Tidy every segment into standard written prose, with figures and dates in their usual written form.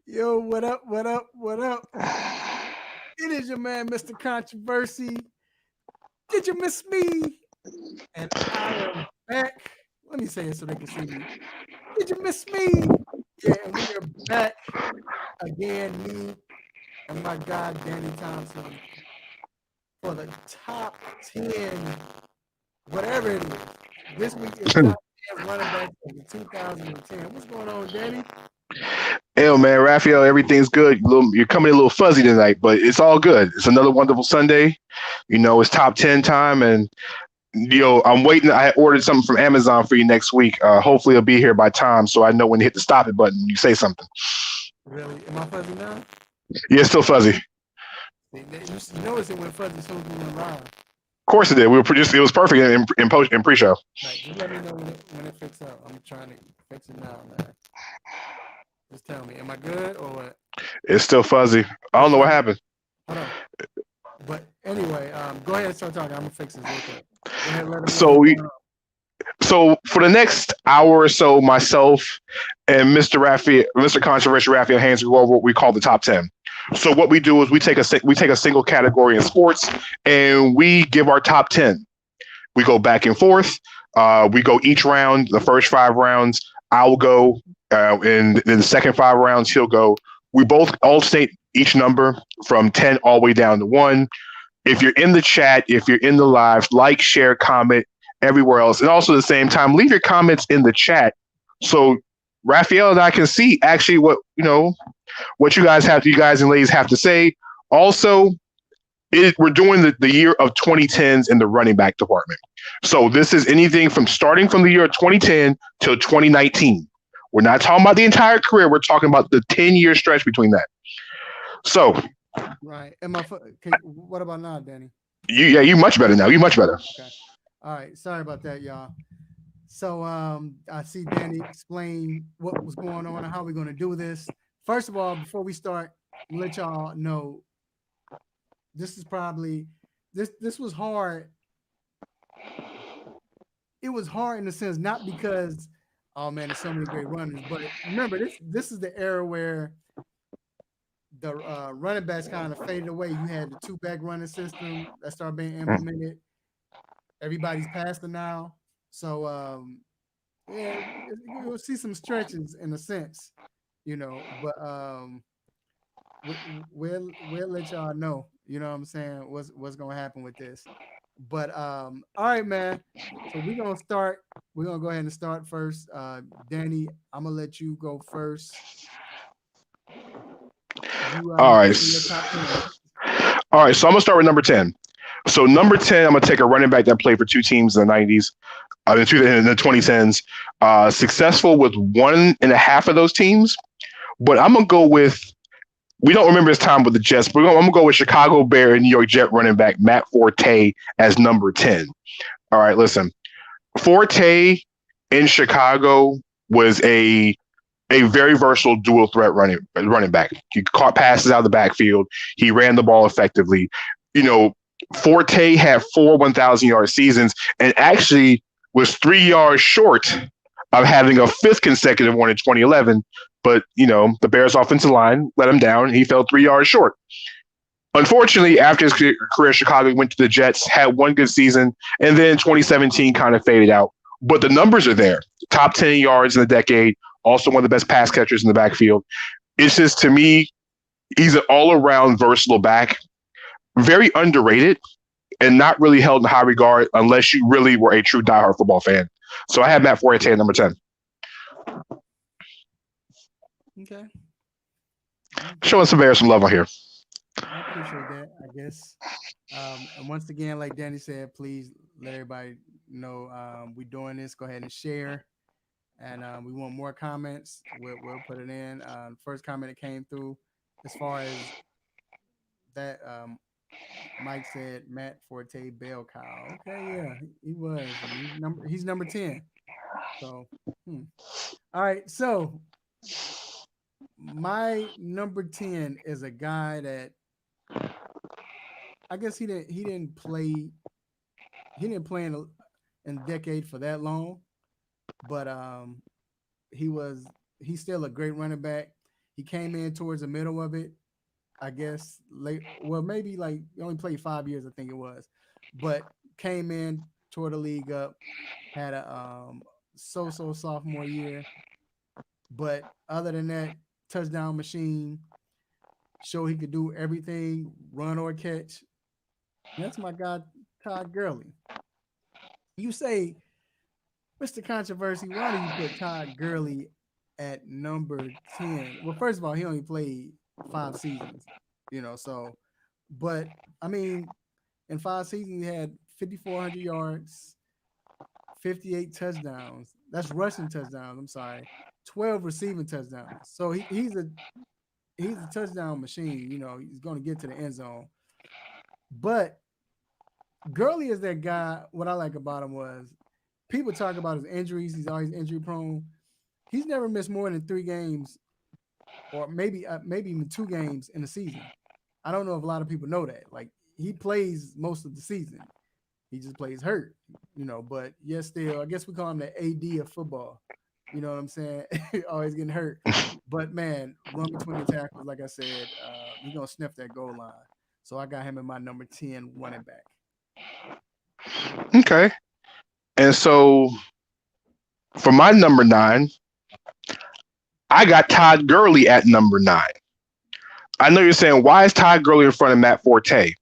Yo, what up? What up? What up? It is your man, Mr. Controversy. Did you miss me? And I am back. Let me say it so they can see me. Did you miss me? Yeah, and we are back again, me and my guy, Danny Thompson, for the top 10, whatever it is. This week is top 10 running backs of the 2010. What's going on, Danny? Hey, man, Raphael, everything's good. You're coming in a little fuzzy tonight, but it's all good. It's another wonderful Sunday. It's top 10 time, and I'm waiting. I ordered something from Amazon for you next week. Hopefully, it'll be here by time, so I know when to hit the stop it button. You say something. Really? Am I fuzzy now? Yeah, it's still fuzzy. You notice it went fuzzy as soon as we went live. Of course it did. It was perfect in pre-show. Right, just let me know when it fixes up. I'm trying to fix it now, man. Just tell me, am I good or what? It's still fuzzy. I don't know what happened. Hold on. But anyway, go ahead and start talking. I'm gonna fix this real quick. Go ahead, let them know So for the next hour or so, myself and Mr. Controversial Raphael Haynes will go over what we call the top 10. So what we do is we take a single category in sports and we give our top 10. We go back and forth. We go each round. The first 5 rounds, I'll go, and then the second 5 rounds, he'll go. We both all state each number from 10 all the way down to 1. If you're in the chat, if you're in the live, like, share, comment, everywhere else. And also at the same time, leave your comments in the chat so Raphael and I can see actually what you guys and ladies have to say. Also, we're doing the year of 2010s in the running back department. So this is anything from starting from the year of 2010 till 2019. We're not talking about the entire career. We're talking about the 10-year stretch between that. So, right. What about now, Danny? You much better now. You much better. Okay. All right. Sorry about that, y'all. So I see Danny explain what was going on and how we're going to do this. First of all, before we start, let y'all know this is probably this was hard. It was hard in the sense not because there's so many great runners, but remember this is the era where the running backs kind of faded away. You had the 2-back running system that started being implemented. Everybody's past it now. So you'll see some stretches in a sense, but we'll let y'all know, you know what I'm saying, what's gonna happen with this. But all right, man. So we're gonna start. We're gonna go ahead and start first. Danny, I'm gonna let you go first. All right. All right. So I'm gonna start with number 10. So number 10, I'm gonna take a running back that played for 2 teams in the 90s, in the 2010s. Successful with 1.5 of those teams, but I'm gonna go with. We don't remember his time with the Jets, but I'm gonna go with Chicago Bear and New York Jet running back Matt Forte as number 10. All right, listen. Forte in Chicago was a very versatile dual threat running back. He caught passes out of the backfield. He ran the ball effectively. Forte had 4 1,000-yard seasons and actually was 3 yards short of having a 5th consecutive one in 2011. But, the Bears' offensive line let him down. He fell 3 yards short. Unfortunately, after his career, Chicago went to the Jets, had 1 good season, and then 2017 kind of faded out. But the numbers are there. Top 10 yards in the decade, also one of the best pass catchers in the backfield. It's just, to me, he's an all-around versatile back. Very underrated and not really held in high regard unless you really were a true diehard football fan. So I have Matt Forte at number 10. Okay. Showing some Bears some love on here. I appreciate that, I guess. And once again, like Danny said, please let everybody know we're doing this. Go ahead and share. And we want more comments. We'll put it in. First comment that came through as far as that Mike said Matt Forte bell cow. Okay, yeah, he was. He's number 10. So all right, so my number 10 is a guy that I guess he didn't play in a decade for that long, but he was he's still a great running back. He came in towards the middle of it, I guess. Late, well, maybe like he only played 5 years, I think it was, but came in, tore the league up, had a so sophomore year, but other than that, touchdown machine. Show he could do everything, run or catch. That's my guy, Todd Gurley. You say, Mr. Controversy, why do you put Todd Gurley at number 10? Well, first of all, he only played 5 seasons, so, but I mean, in 5 seasons, he had 5,400 yards, 58 touchdowns. That's rushing touchdowns. I'm sorry, 12 receiving touchdowns. So he's a touchdown machine. He's going to get to the end zone. But Gurley is that guy. What I like about him was people talk about his injuries. He's always injury prone. He's never missed more than 3 games, or maybe even 2 games in a season. I don't know if a lot of people know that. Like, he plays most of the season. He just plays hurt, But yes, still, I guess we call him the AD of football. You know what I'm saying? Always getting hurt. But man, run between the tackles, like I said, he's gonna sniff that goal line. So I got him in my number 10 running back. Okay. And so for my number 9, I got Todd Gurley at number 9. I know you're saying, why is Todd Gurley in front of Matt Forte?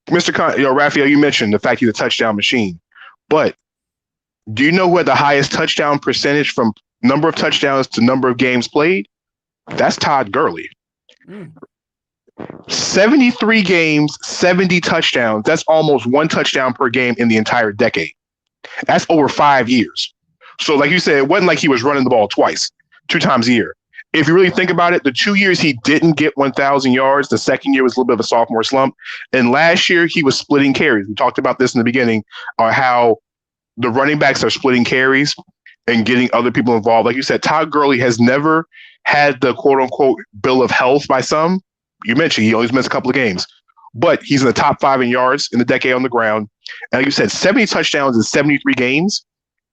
Raphael, you mentioned the fact he's a touchdown machine. But do you know who had the highest touchdown percentage from number of touchdowns to number of games played? That's Todd Gurley. 73 games, 70 touchdowns. That's almost 1 touchdown per game in the entire decade. That's over 5 years. So like you said, it wasn't like he was running the ball 2 times a year. If you really think about it, the 2 years he didn't get 1,000 yards, the second year was a little bit of a sophomore slump. And last year he was splitting carries. We talked about this in the beginning, how the running backs are splitting carries and getting other people involved. Like you said, Todd Gurley has never had the quote unquote bill of health by some. You mentioned he always missed a couple of games, but he's in the top 5 in yards in the decade on the ground. And like you said, 70 touchdowns in 73 games.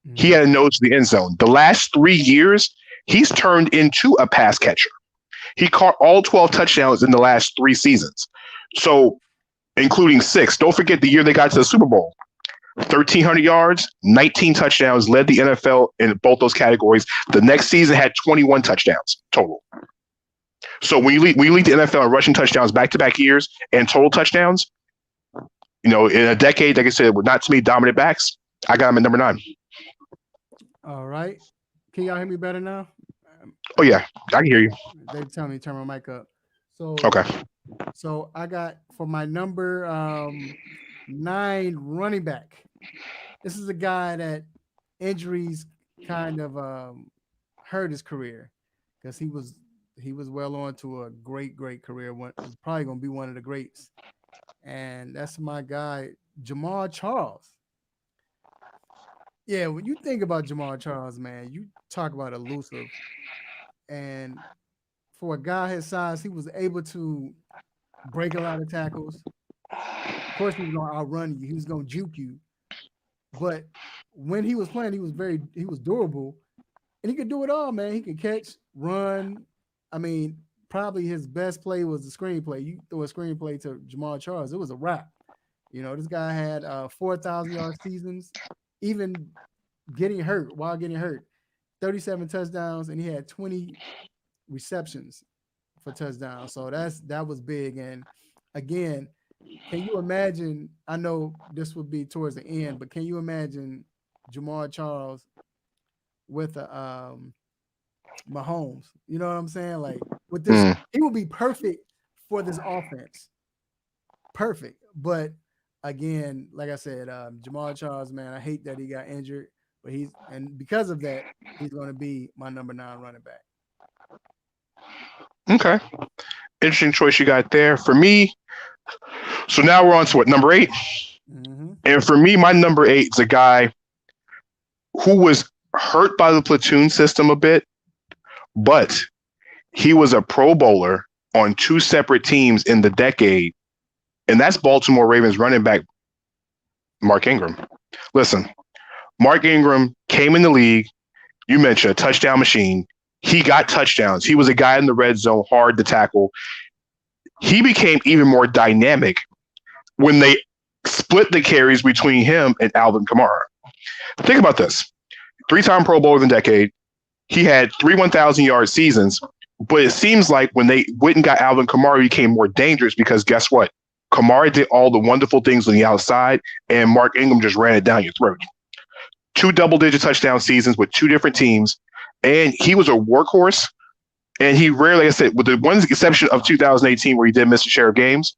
Mm-hmm. He had a nose to the end zone. The last 3 years, he's turned into a pass catcher. He caught all 12 touchdowns in the last 3 seasons. So, including 6. Don't forget the year they got to the Super Bowl. 1,300 yards, 19 touchdowns, led the NFL in both those categories. The next season had 21 touchdowns total. So when you lead the NFL in rushing touchdowns back-to-back years and total touchdowns, in a decade, like I said, with not too many dominant backs, I got him at number 9. All right. Can y'all hear me better now? Oh, yeah. I can hear you. They tell me to turn my mic up. So okay. So I got for my number 9 running back. This is a guy that injuries kind of hurt his career because he was well on to a great career. Probably going to be one of the greats. And that's my guy, Jamal Charles. Yeah, when you think about Jamal Charles, man, you talk about elusive. And for a guy his size, he was able to break a lot of tackles. Of course, he was going to outrun you. He was going to juke you. But when he was playing, he was durable. And he could do it all, man. He could catch, run. I mean, probably his best play was the screenplay. You throw a screenplay to Jamal Charles, it was a wrap. This guy had 4,000-yard seasons, even while getting hurt. 37 touchdowns, and he had 20 receptions for touchdowns. So that was big. And again, can you imagine? I know this would be towards the end, but can you imagine Jamal Charles with a Mahomes? You know what I'm saying? Like with this, he would be perfect for this offense. Perfect. But again, like I said, Jamal Charles, man, I hate that he got injured, but because of that, he's going to be my number 9 running back. Okay. Interesting choice you got there. For me, so now we're on to number 8? Mm-hmm. And for me, my number 8 is a guy who was hurt by the platoon system a bit, but he was a Pro Bowler on 2 separate teams in the decade, and that's Baltimore Ravens running back Mark Ingram. Listen, Mark Ingram came in the league, you mentioned a touchdown machine. He got touchdowns. He was a guy in the red zone, hard to tackle. He became even more dynamic when they split the carries between him and Alvin Kamara. Think about this. 3-time Pro Bowler of the decade. He had 3 1,000-yard seasons, but it seems like when they went and got Alvin Kamara, he became more dangerous because guess what? Kamara did all the wonderful things on the outside, and Mark Ingram just ran it down your throat. 2 double-digit touchdown seasons with 2 different teams, and he was a workhorse. And he rarely, like I said, with the one exception of 2018 where he did miss a share of games,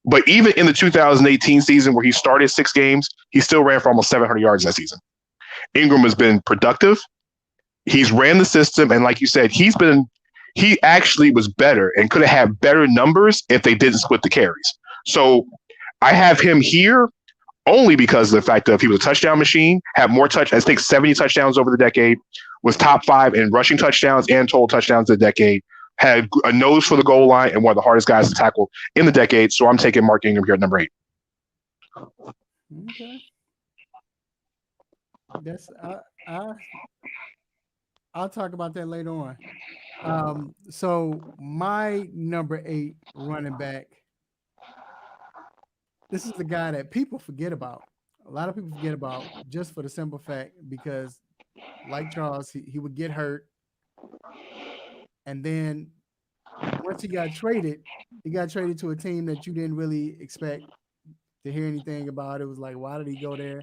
but even in the 2018 season where he started 6 games, he still ran for almost 700 yards that season. Ingram has been productive. He's ran the system, and like you said, he actually was better and could have had better numbers if they didn't split the carries. So I have him here only because of the fact that he was a touchdown machine, had more I think 70 touchdowns over the decade, was top 5 in rushing touchdowns and total touchdowns of the decade, had a nose for the goal line, and one of the hardest guys to tackle in the decade. So I'm taking Mark Ingram here at number 8. Okay. That's I'll talk about that later on. So my number 8 running back. This is the guy that people forget about. A lot of people forget about just for the simple fact because, like Charles, he would get hurt, and then once he got traded to a team that you didn't really expect to hear anything about. It was like, why did he go there?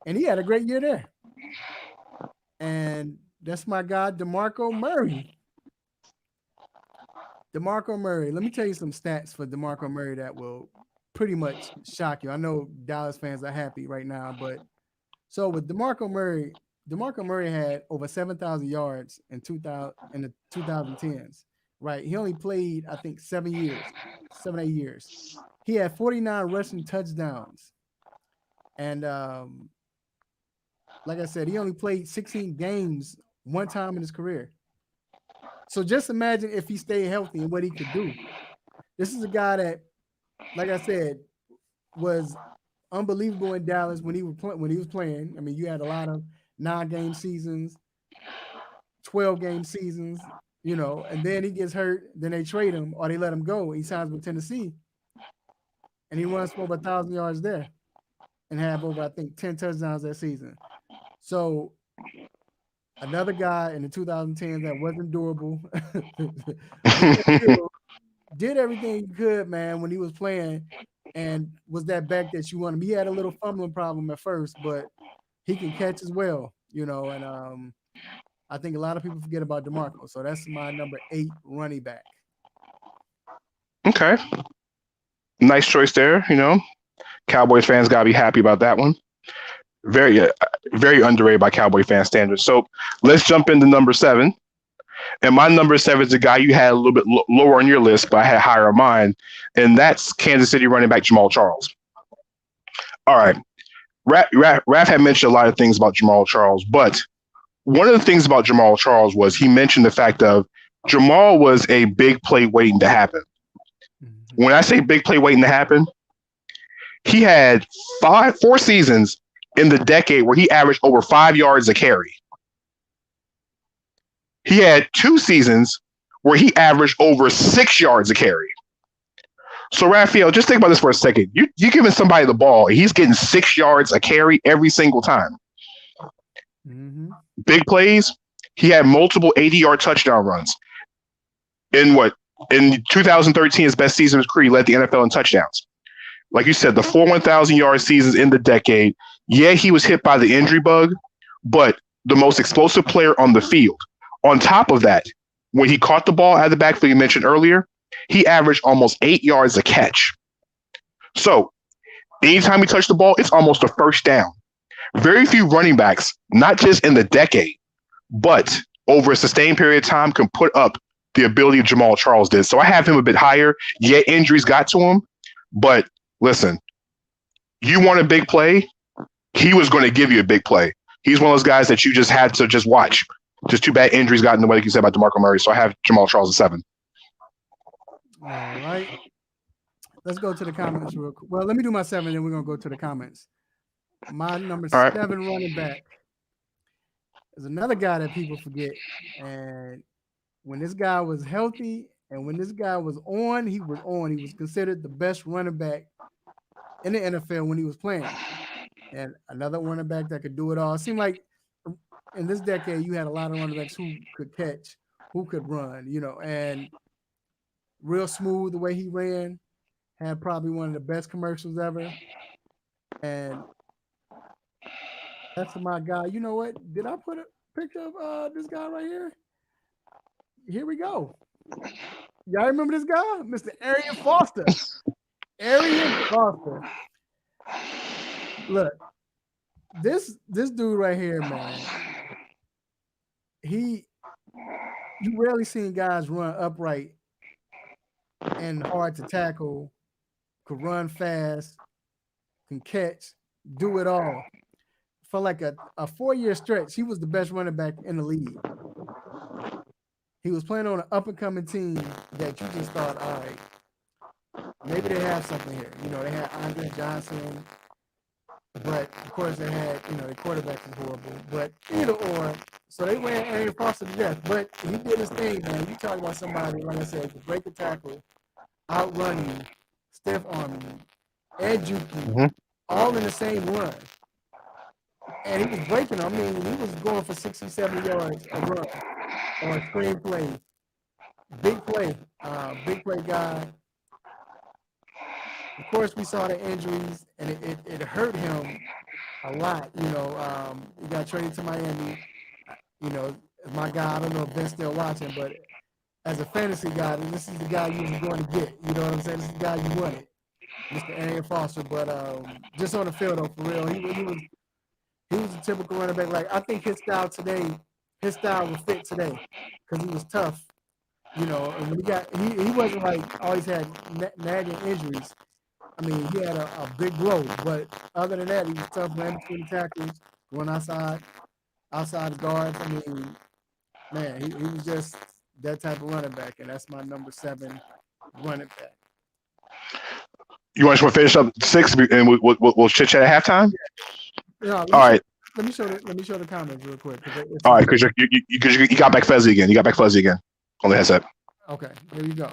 And he had a great year there. And that's my guy, Demarco Murray. Demarco Murray. Let me tell you some stats for Demarco Murray that will pretty much shock you. I know Dallas fans are happy right now, but so with Demarco Murray had over 7,000 yards in the 2010s. Right, he only played I think 7 years, 7 8 years. He had 49 rushing touchdowns, and like I said, he only played 16 games one time in his career. So just imagine if he stayed healthy and what he could do. This is a guy that, like I said, was unbelievable in Dallas when he was playing. I mean, you had a lot of 9-game seasons, 12-game seasons, and then he gets hurt, then they trade him or they let him go. He signs with Tennessee, and he runs for over 1,000 yards there and have over, I think, 10 touchdowns that season. So another guy in the 2010s that wasn't durable, did everything he could, man, when he was playing, and was that back that you want him. He had a little fumbling problem at first, but he can catch as well, and I think a lot of people forget about Demarco. So that's my number 8 running back. Okay. Nice choice there. Cowboys fans got to be happy about that one. Very, very underrated by Cowboy fan standards. So let's jump into number 7. And my number 7 is a guy you had a little bit lower on your list, but I had higher on mine. And that's Kansas City running back Jamal Charles. All right. Raph had mentioned a lot of things about Jamal Charles, but one of the things about Jamal Charles was he mentioned the fact of Jamal was a big play waiting to happen. Mm-hmm. When I say big play waiting to happen, he had 4 seasons in the decade where he averaged over 5 yards a carry. He had 2 seasons where he averaged over 6 yards a carry. So, Raphael, just think about this for a second. You're giving somebody the ball, and he's getting 6 yards a carry every single time. Mm-hmm. Big plays. He had multiple 80-yard touchdown runs. In 2013, his best season of his career, he led the NFL in touchdowns. Like you said, the 4 1,000-yard seasons in the decade. Yeah, he was hit by the injury bug, but the most explosive player on the field. On top of that, when he caught the ball out of the backfield you mentioned earlier, he averaged almost 8 yards a catch. So anytime he touched the ball, it's almost a first down. Very few running backs, not just in the decade, but over a sustained period of time, can put up the ability of Jamal Charles did. So I have him a bit higher. Yeah, injuries got to him, but listen, you want a big play, he was going to give you a big play. He's one of those guys that you just had to just watch. Just too bad injuries got in the way, like you said about Demarco Murray. So I have Jamal Charles at 7. All right. Let's go to the comments real quick. Well, let me do my 7, then we're going to go to the comments. My number 7 running back is another guy that people forget, and when this guy was healthy and when this guy was on, he was on. He was considered the best running back in the NFL when he was playing. And another running back that could do it all. It seemed like in this decade, you had a lot of running backs who could catch, who could run, and real smooth the way he ran. Had probably one of the best commercials ever. And that's my guy. You know what? Did I put a picture of this guy right here? Here we go. Y'all remember this guy? Mr. Ariel Foster. Arian Foster. Look, this dude right here, man. You rarely seen guys run upright and hard to tackle, could run fast, can catch, do it all. For like a 4-year stretch, he was the best running back in the league. He was playing on an up-and-coming team that you just thought, all right, maybe they have something here. They had Andre Johnson, but of course they had, the quarterback was horrible. But either or, so they ran Ariel Foster to death. But he did his thing, man. You talk about somebody, like I said, could break a tackle, outrun you, stiff arm you, edge you, all in the same run. And he was breaking them. I mean, he was going for 60, 70 yards a run or a screen play. Big play guy. Of course, we saw the injuries, and it hurt him a lot. He got traded to Miami. My guy, I don't know if Ben's still watching, but as a fantasy guy, this is the guy you was going to get. You know what I'm saying? This is the guy you wanted, Mr. Ariel Foster. But just on the field, though, for real, he was a typical running back. Like, I think his style would fit today because he was tough. And when he wasn't like always had nagging injuries. I mean, he had a big blow, but other than that, he was tough, ran between the tackles, going outside the guards. I mean, man, he was just that type of running back, and that's my number 7 running back. You want to finish up 6, and we'll chit chat at halftime? Yeah. All right. Let me show the comments real quick. All right, because you got back fuzzy again. You got back fuzzy again on the headset. Okay, here you go.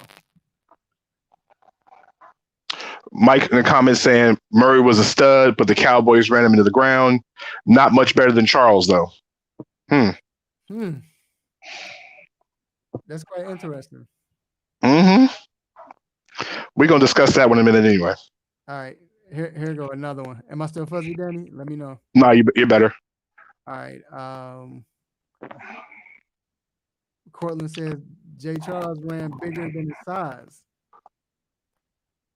Mike in the comments saying Murray was a stud, but the Cowboys ran him into the ground. Not much better than Charles, though. That's quite interesting. We're going to discuss that one in a minute anyway. All right. Here go another one. Am I still fuzzy, Danny? Let me know. No, you're better. All right. Cortland says Jay Charles ran bigger than his size.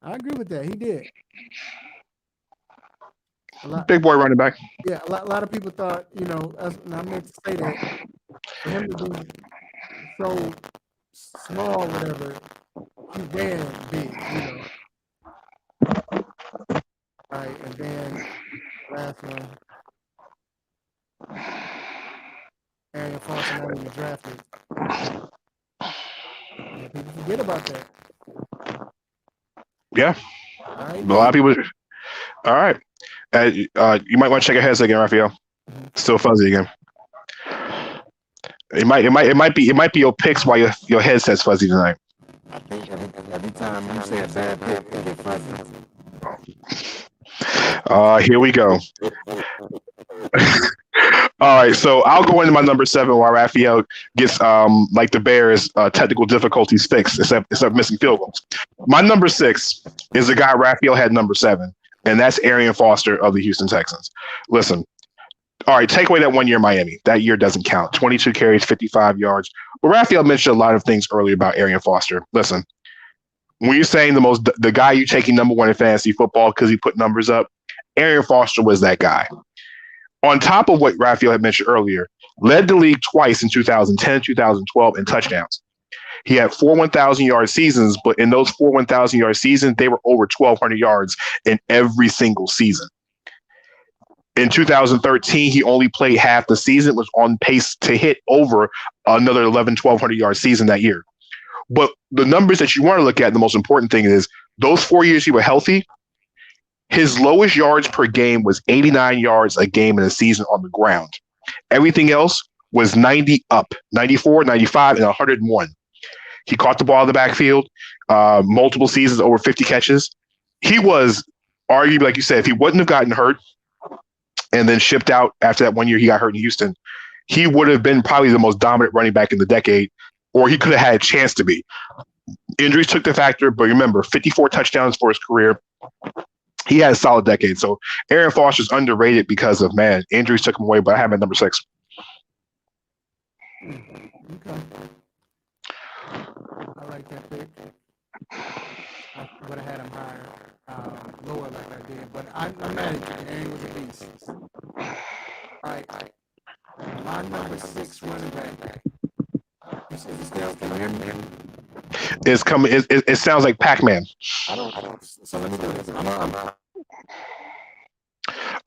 I agree with that. He did. Big boy running back. Yeah, a lot of people thought, and I meant to say that for him to be so small, whatever, he ran big, All right, and then last one. Ariel Foster not even drafted. Yeah, people forget about that. Yeah. All right. A lot of people. All right. You might want to check your headset again, Raphael. Still fuzzy again. It might be your picks while your headset's fuzzy tonight. I think every time you say a bad pick, it gets fuzzy. Here we go. All right, so I'll go into my number 7 while Raphael gets like the Bears technical difficulties fixed, except missing field goals. My number 6 is the guy Raphael had number 7, and that's Arian Foster of the Houston Texans. Listen, all right, take away that 1 year in Miami. That year doesn't count. 22 carries, 55 yards. Well, Raphael mentioned a lot of things earlier about Arian Foster. Listen, when you're saying the guy you taking number 1 in fantasy football because he put numbers up, Arian Foster was that guy. On top of what Raphael had mentioned earlier, led the league twice in 2010, 2012 in touchdowns. He had 4 1,000-yard seasons, but in those 4 1,000-yard seasons, they were over 1,200 yards in every single season. In 2013, he only played half the season, was on pace to hit over another 1,200-yard season that year. But the numbers that you want to look at, the most important thing is those 4 years he was healthy, his lowest yards per game was 89 yards a game in a season on the ground. Everything else was 90 up, 94, 95, and 101. He caught the ball in the backfield, multiple seasons, over 50 catches. He was arguably, like you said, if he wouldn't have gotten hurt and then shipped out after that 1 year he got hurt in Houston, he would have been probably the most dominant running back in the decade, or he could have had a chance to be. Injuries took the factor, but remember, 54 touchdowns for his career. He had a solid decade. So Ariel Foster's underrated because of, man, injuries took him away, but I have him at number 6. Okay. I like that pick. I would have had him higher, lower like I did, but I'm mad at you. Arian was a beast. All right. My number 6 running back. Is it still coming in? It's coming. It sounds like Pac-Man. I don't. So let me do this. I'm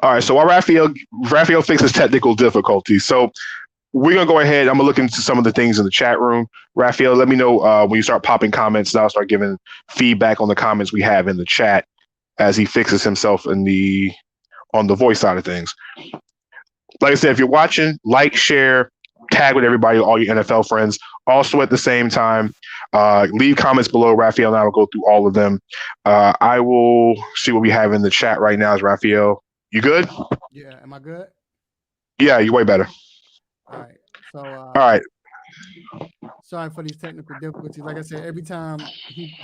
All right. So while Raphael fixes technical difficulties, so we're gonna go ahead. I'm gonna look into some of the things in the chat room. Raphael, let me know when you start popping comments, and I'll start giving feedback on the comments we have in the chat as he fixes himself on the voice side of things. Like I said, if you're watching, like, share, tag with everybody, all your NFL friends. Also, at the same time, leave comments below. Raphael and I will go through all of them. I will see what we have in the chat right now. Is Raphael, you good? Yeah. Am I good? Yeah, you're way better. All right. So. All right. Sorry for these technical difficulties. Like I said, every time he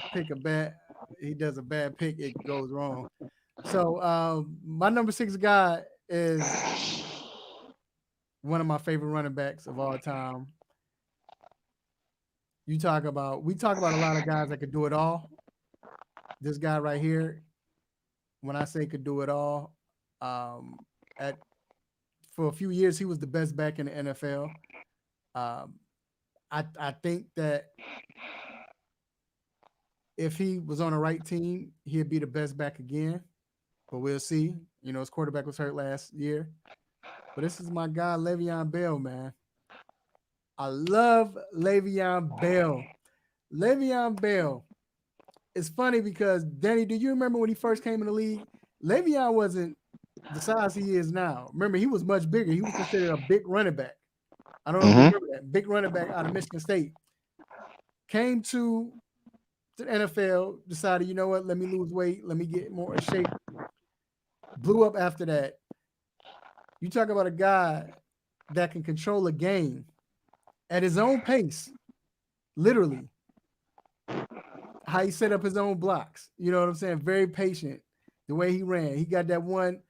does a bad pick, it goes wrong. So my number 6 guy is one of my favorite running backs of all time. We talk about a lot of guys that could do it all. This guy right here, when I say could do it all, for a few years he was the best back in the NFL. I think that if he was on the right team, he'd be the best back again. But we'll see. You know, his quarterback was hurt last year. But this is my guy, Le'Veon Bell, man. I love Le'Veon Bell. Le'Veon Bell. It's funny because, Danny, do you remember when he first came in the league? Le'Veon wasn't the size he is now. Remember, he was much bigger. He was considered a big running back. I don't know if you remember that. Big running back out of Michigan State. Came to the NFL, decided, you know what, let me lose weight, let me get more in shape. Blew up after that. You talk about a guy that can control a game at his own pace, literally. How he set up his own blocks. You know what I'm saying? Very patient. The way he ran. He got that one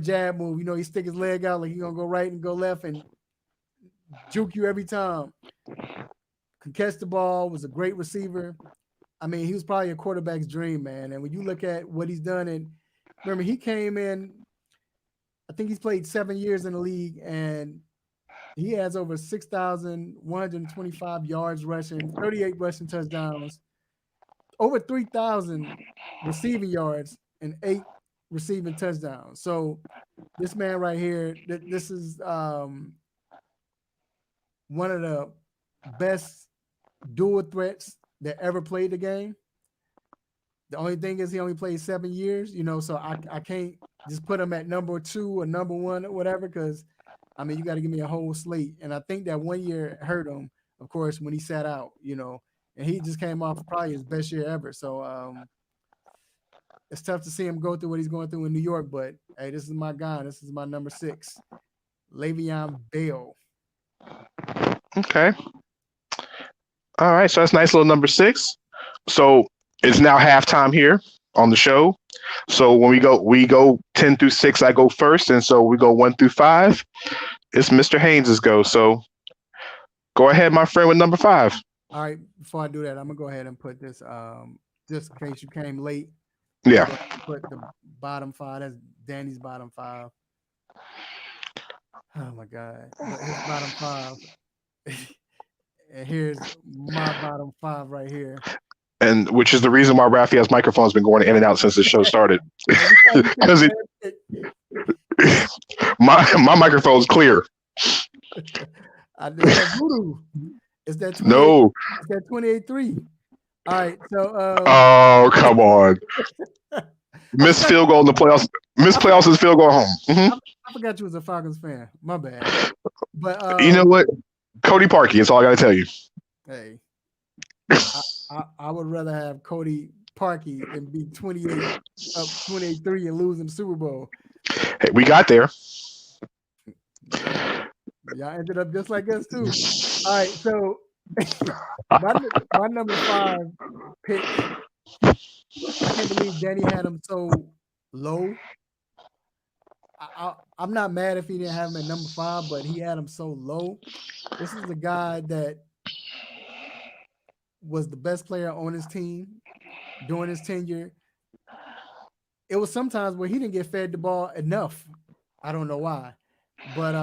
jab move. You know, he stick his leg out like he's going to go right and go left and juke you every time. Could catch the ball, was a great receiver. I mean, he was probably a quarterback's dream, man. And when you look at what he's done, and remember, he came in, I think he's played 7 years in the league, and he has over 6,125 yards rushing, 38 rushing touchdowns, over 3,000 receiving yards, and 8 receiving touchdowns. So this man right here, this is one of the best dual threats that ever played the game. The only thing is he only played 7 years, you know, so I can't just put him at number 2 or number 1 or whatever, because, I mean, you got to give me a whole slate. And I think that 1 year hurt him, of course, when he sat out, you know, and he just came off probably his best year ever. So it's tough to see him go through what he's going through in New York, but, hey, this is my guy. This is my number 6, Le'Veon Bell. Okay. All right. So that's nice little number 6. So it's now halftime here on the show. So when we go 10 through 6, I go first. And so we go 1 through 5. It's Mr. Haynes' go. So go ahead, my friend, with number 5. All right. Before I do that, I'm going to go ahead and put this, just in case you came late. Yeah. Put the bottom 5. That's Danny's bottom 5. Oh, my God. His bottom 5. And here's my bottom 5 right here. And which is the reason why Raphael's microphone has been going in and out since the show started. Because my microphone's clear. That voodoo. It's that 28, no. It's that 28-3. All right. So oh, come on. Missed field goal in the playoffs. Missed playoffs is field goal home. Mm-hmm. I forgot you was a Falcons fan. My bad. But You know what? Cody Parker. That's all I got to tell you. Hey, I would rather have Cody Parker than be 28 up 28-3 and losing the Super Bowl. Hey, we got there. Y'all ended up just like us too. All right, so my number 5 pick. I can't believe Danny had him so low. I'm not mad if he didn't have him at number 5, but he had him so low. This is the guy that was the best player on his team during his tenure. It was sometimes where he didn't get fed the ball enough. I don't know why. But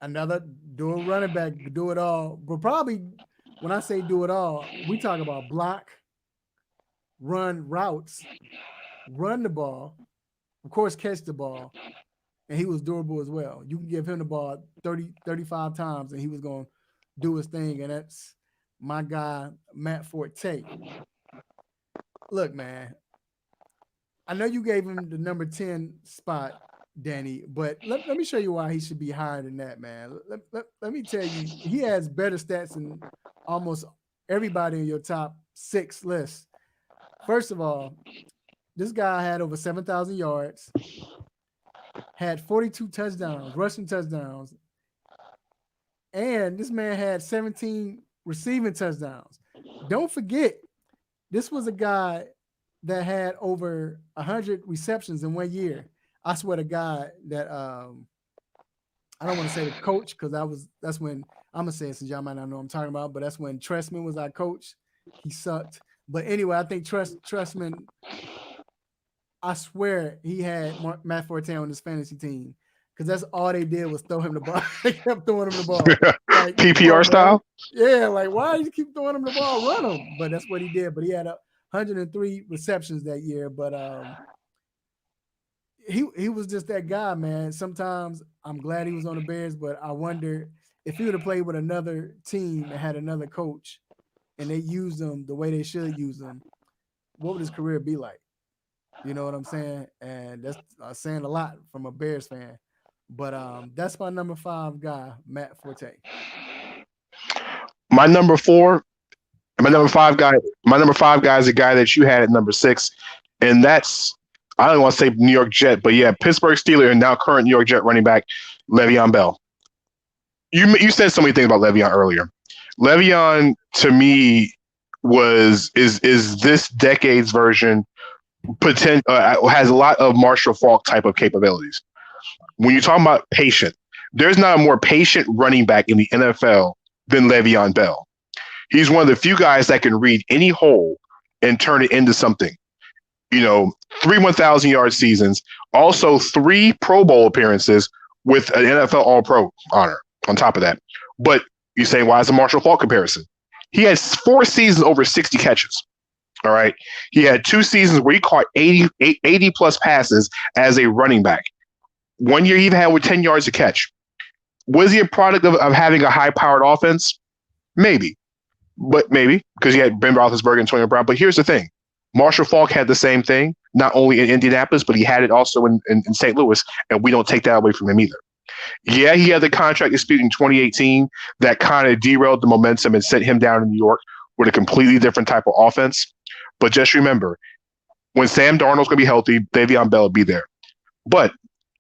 another dual running back, do it all. But probably when I say do it all, we talk about block, run routes, run the ball, of course, catch the ball. And he was durable as well. You can give him the ball 30, 35 times and he was going to do his thing. And that's my guy, Matt Forte. Look, man, I know you gave him the number 10 spot, Danny, but let me show you why he should be higher than that, man. Let me tell you, he has better stats than almost everybody in your top 6 list. First of all, this guy had over 7,000 yards, had 42 touchdowns, rushing touchdowns, and this man had 17 receiving touchdowns. Don't forget, this was a guy that had over 100 receptions in 1 year. I swear to God that I don't want to say the coach because that's when I'm gonna say it since y'all might not know what I'm talking about, but that's when Trestman was our coach. He sucked. But anyway, I think Trestman, I swear he had Matt Forte on his fantasy team because that's all they did was throw him the ball. They kept throwing him the ball. Like, PPR style? Yeah, like why you keep throwing him the ball? Run him. But that's what he did. But he had 103 receptions that year. But he was just that guy, man. Sometimes I'm glad he was on the Bears, but I wonder if he would have played with another team and had another coach and they used him the way they should use him, what would his career be like? You know what I'm saying? And that's saying a lot from a Bears fan. But that's my number 5 guy, Matt Forte. My number 4, my number 5 guy is a guy that you had at number 6, and that's, I don't want to say New York Jet, but yeah, Pittsburgh Steelers and now current New York Jet running back Le'Veon Bell. You said so many things about Le'Veon earlier. Le'Veon to me is this decade's version. Has a lot of Marshall Faulk type of capabilities. When you're talking about patient, there's not a more patient running back in the NFL than Le'Veon Bell. He's one of the few guys that can read any hole and turn it into something. 3 1,000-yard seasons, also 3 Pro Bowl appearances with an NFL All-Pro honor on top of that. But you say, why is the Marshall Faulk comparison? He has 4 seasons over 60 catches. All right. He had 2 seasons where he caught 80 plus passes as a running back. 1 year he even had with 10 yards a catch. Was he a product of having a high-powered offense? Maybe. But maybe, because he had Ben Roethlisberger and Antonio Brown. But here's the thing. Marshall Faulk had the same thing, not only in Indianapolis, but he had it also in St. Louis, and we don't take that away from him either. Yeah, he had the contract dispute in 2018 that kind of derailed the momentum and sent him down in New York with a completely different type of offense. But just remember, when Sam Darnold's going to be healthy, Le'Veon Bell will be there. But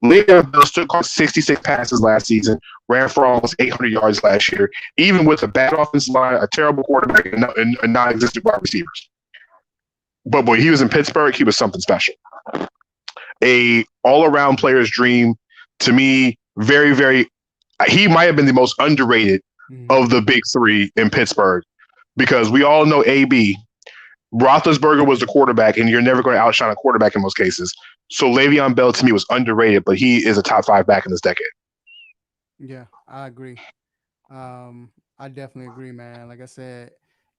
Le'Veon Bell still caught 66 passes last season, ran for almost 800 yards last year, even with a bad offensive line, a terrible quarterback, and non-existent wide receivers. But boy, he was in Pittsburgh. He was something special. A all-around player's dream. To me, very, very – he might have been the most underrated of the big 3 in Pittsburgh because we all know AB – Roethlisberger was the quarterback, and you're never going to outshine a quarterback in most cases. So Le'Veon Bell, to me, was underrated, but he is a top 5 back in this decade. Yeah, I agree. I definitely agree, man. Like I said,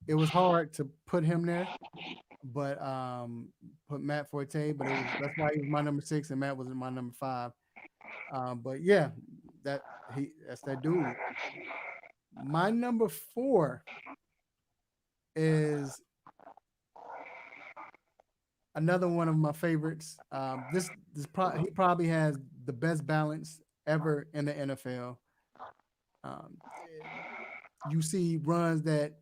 it was hard to put him there, but put Matt Forte, but that's why he was my number 6 and Matt was my number 5. But yeah, that's that dude. My number 4 is Another one of my favorites. He probably has the best balance ever in the NFL. Um, you see runs that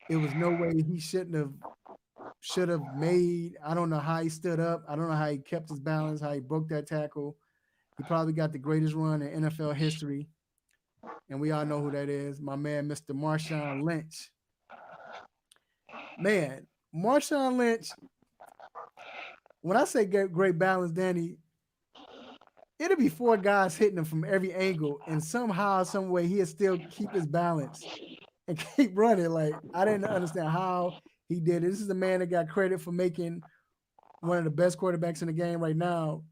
it was no way he should have made. I don't know how he stood up. I don't know how he kept his balance, how he broke that tackle. He probably got the greatest run in NFL history. And we all know who that is. My man, Mr. Marshawn Lynch. Man, Marshawn Lynch, when I say great balance, Danny, it'll be four guys hitting him from every angle, and somehow, some way, he'll still keep his balance and keep running. Like, I didn't understand how he did it. This is a man that got credit for making one of the best quarterbacks in the game right now.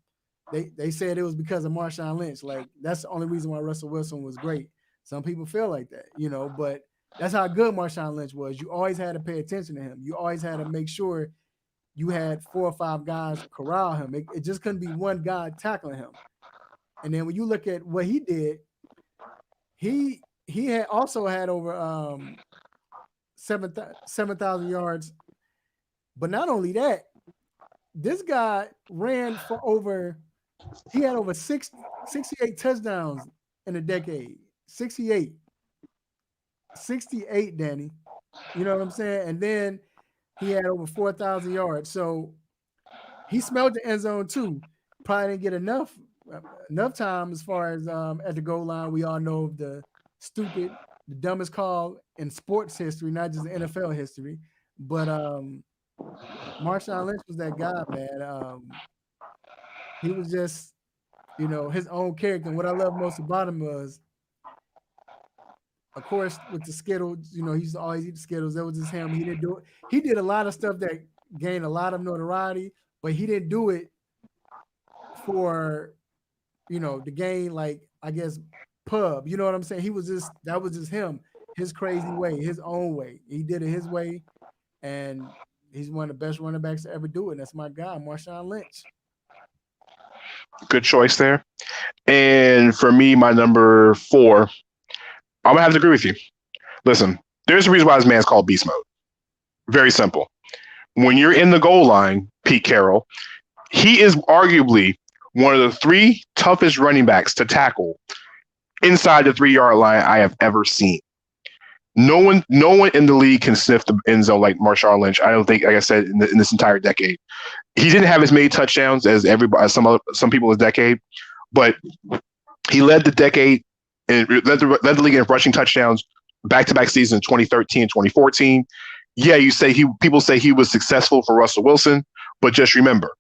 They said it was because of Marshawn Lynch. Like, that's the only reason why Russell Wilson was great. Some people feel like that, but that's how good Marshawn Lynch was. You always had to pay attention to him. You always had to make sure you had 4 or 5 guys corral him. It just couldn't be one guy tackling him. And then when you look at what he did, he had also had over 7,000 yards. But not only that, this guy ran for he had over 68 touchdowns in a decade. 68, Danny. You know what I'm saying? And then he had over 4,000 yards. So he smelled the end zone too. Probably didn't get enough time as far as at the goal line. We all know the dumbest call in sports history, not just NFL history. But Marshawn Lynch was that guy, man. He was just, his own character. And what I love most about him was, of course, with the Skittles, he used to always eat the Skittles. That was just him. He didn't do it. He did a lot of stuff that gained a lot of notoriety, but he didn't do it for, the gain, like, I guess, pub. You know what I'm saying? That was just him, his crazy way, his own way. He did it his way, and he's one of the best running backs to ever do it. And that's my guy, Marshawn Lynch. Good choice there. And for me, my number 4, I'm going to have to agree with you. Listen, there's a reason why this man's called beast mode. Very simple. When you're in the goal line, Pete Carroll, he is arguably one of the 3 toughest running backs to tackle inside the 3-yard line I have ever seen. No one in the league can sniff the end zone like Marshawn Lynch. I don't think, like I said, in this entire decade. He didn't have as many touchdowns as some people this decade, but he led the decade and led the league in rushing touchdowns back-to-back seasons, 2013 and 2014. Yeah, people say he was successful for Russell Wilson, but just remember,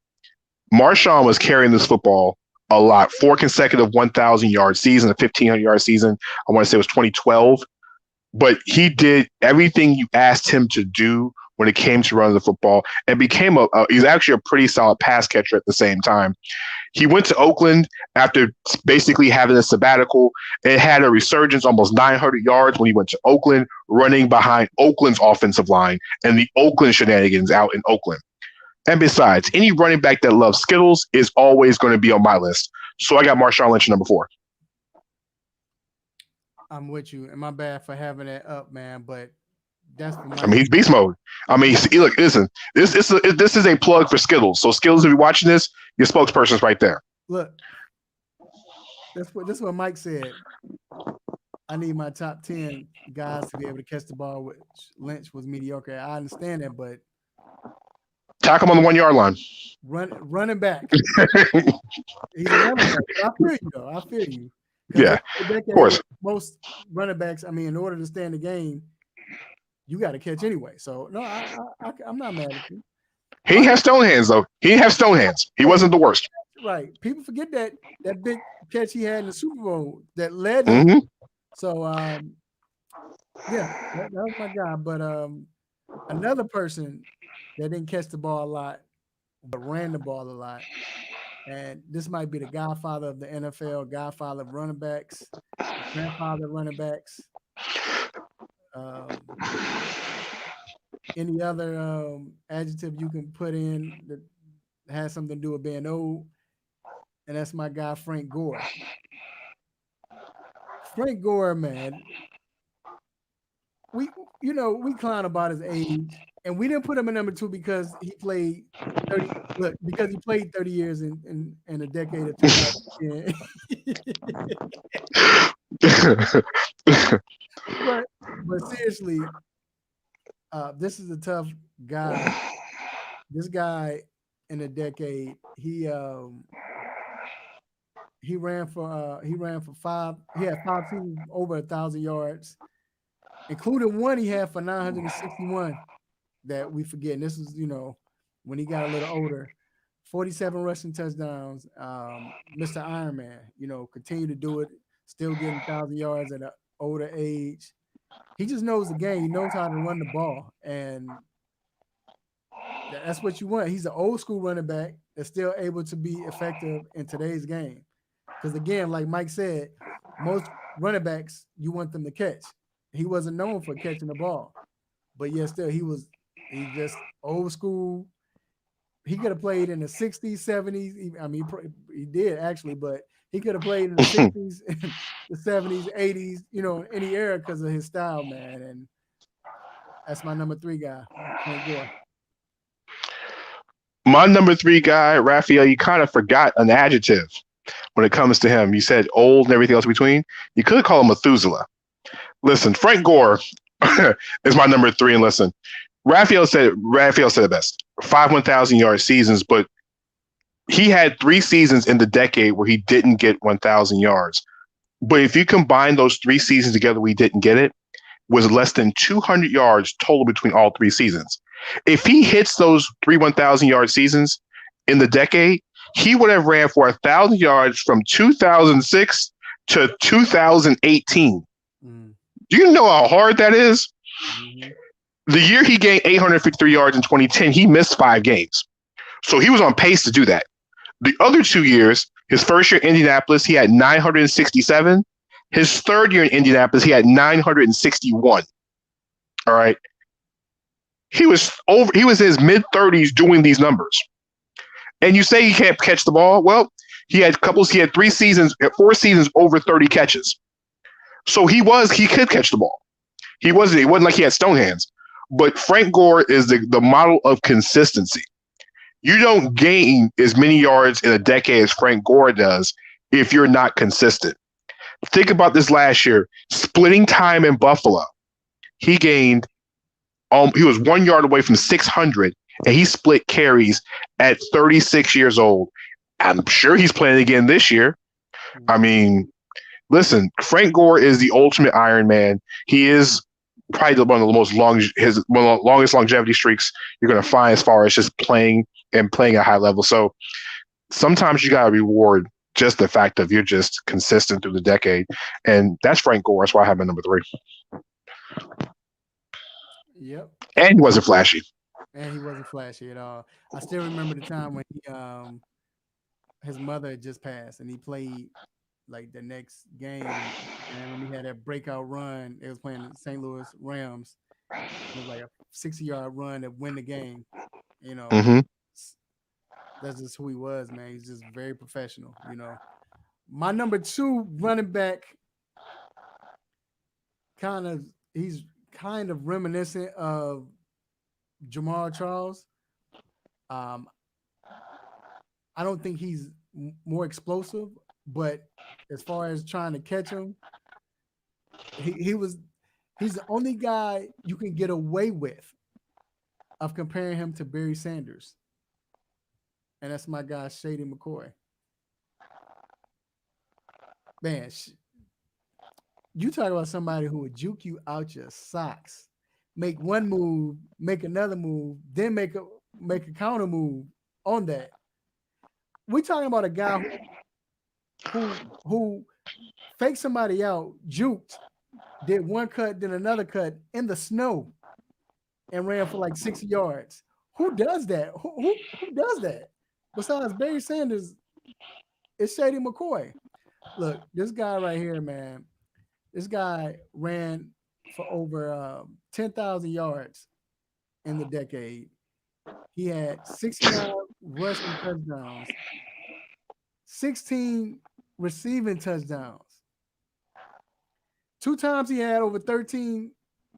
Marshawn was carrying this football a lot. 4 consecutive 1,000-yard season, a 1,500-yard season. I want to say it was 2012. But he did everything you asked him to do when it came to running the football, and became he's actually a pretty solid pass catcher at the same time. He went to Oakland after basically having a sabbatical and had a resurgence, almost 900 yards when he went to Oakland, running behind Oakland's offensive line and the Oakland shenanigans out in Oakland. And besides, any running back that loves Skittles is always going to be on my list. So I got Marshawn Lynch number 4. I'm with you, and my bad for having that up, man. But that's he's beast mode. Look, listen, this is a plug for Skittles. So Skittles, if you're watching this, your spokesperson's right there. Look, that's what Mike said. I need my top 10 guys to be able to catch the ball, which Lynch was mediocre. I understand that, but tackle him on the 1-yard line. Running back. He's a running back. I feel you, though. I feel you. Yeah, of course. Most running backs, in order to stay in the game, you got to catch anyway. So, no, I'm not mad at you. He didn't have stone hands, though. He didn't have stone hands. He wasn't the worst. Right. People forget that big catch he had in the Super Bowl that led him. Mm-hmm. So, that was my guy. But another person that didn't catch the ball a lot, but ran the ball a lot, and this might be the godfather of the NFL, godfather of running backs, grandfather of running backs. Any other adjective you can put in that has something to do with being old, and that's my guy, Frank Gore. Frank Gore, man. we clown about his age, and we didn't put him in number 2 because he played 30. Look, because he played 30 years in a decade of 2010. but seriously, this is a tough guy. This guy in a decade, he ran for 5. He had 5 seasons over 1,000 yards, including one he had for 961 that we forget. And this is when he got a little older. 47 rushing touchdowns. Mr. Iron Man, continue to do it, still getting 1,000 yards at an older age. He just knows the game. He knows how to run the ball, and that's what you want. He's an old school running back that's still able to be effective in today's game. Because again, like Mike said, most running backs, you want them to catch. He wasn't known for catching the ball, but yeah, still he just old school. He could have played in the 60s, 70s. I mean, he did actually, but he could have played in the 60s, the 70s, 80s, any era because of his style, man. And that's my number 3 guy, Frank Gore. My number 3 guy, Raphael, you kind of forgot an adjective when it comes to him. You said old and everything else in between. You could call him Methuselah. Listen, Frank Gore is my number 3, and listen, Raphael said it best. 5 1,000-yard seasons, but he had 3 seasons in the decade where he didn't get 1,000 yards. But if you combine those 3 seasons together where he didn't get it, was less than 200 yards total between all 3 seasons. If he hits those 3 1,000-yard seasons in the decade, he would have ran for 1,000 yards from 2006 to 2018. Do you know how hard that is? Mm-hmm. The year he gained 853 yards in 2010, he missed 5 games. So he was on pace to do that. The other 2 years, his first year in Indianapolis, he had 967. His third year in Indianapolis, he had 961. All right. He was in his mid-30s doing these numbers. And you say he can't catch the ball? Well, he had 4 seasons over 30 catches. So he could catch the ball. It wasn't like he had stone hands. But Frank Gore is the model of consistency. You don't gain as many yards in a decade as Frank Gore does if you're not consistent. Think about this last year, splitting time in Buffalo. He gained, he was 1 yard away from 600, and he split carries at 36 years old. I'm sure he's playing again this year. I mean, listen, Frank Gore is the ultimate Iron Man. He is probably one of the longest longevity streaks you're going to find as far as just playing at a high level. So sometimes you got to reward just the fact of you're just consistent through the decade. And that's Frank Gore. That's why I have him number 3. Yep. And he wasn't flashy. At all. I still remember the time when his mother had just passed and he played like the next game, and when he had that breakout run, it was playing the St. Louis Rams. It was like a 60-yard run to win the game. Mm-hmm. That's just who he was, man. He's just very professional. My number 2 running back, he's kind of reminiscent of Jamal Charles. I don't think he's more explosive, but as far as trying to catch him, he's the only guy you can get away with of comparing him to Barry Sanders. And that's my guy, Shady Mccoy. Man, you talk about somebody who would juke you out your socks, make one move, make another move, then make a counter move on that. We're talking about a guy who faked somebody out, juked, did one cut, then another cut in the snow, and ran for like 60 yards. Who does that? Who does that? Besides Barry Sanders, it's Shady Mccoy. Look, this guy right here, man. This guy ran for over 10,000 yards in the decade. He had 69 rushing touchdowns, 16 receiving touchdowns. 2 times he had over 13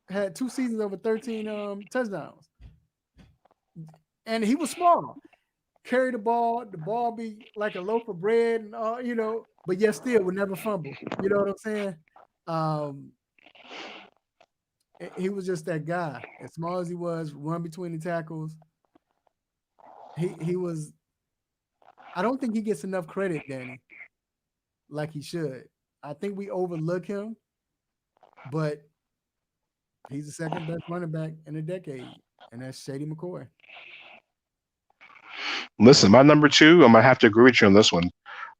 had 2 seasons over 13 touchdowns, and he was small. Carry the ball be like a loaf of bread, and but yet still would never fumble. You know what I'm saying? Um, he was just that guy. As small as he was, run between the tackles. He was. I don't think he gets enough credit, Danny, like he should. I think we overlook him, but he's the second best running back in a decade, and that's Shady Mccoy. Listen, my number 2, I'm gonna have to agree with you on this one.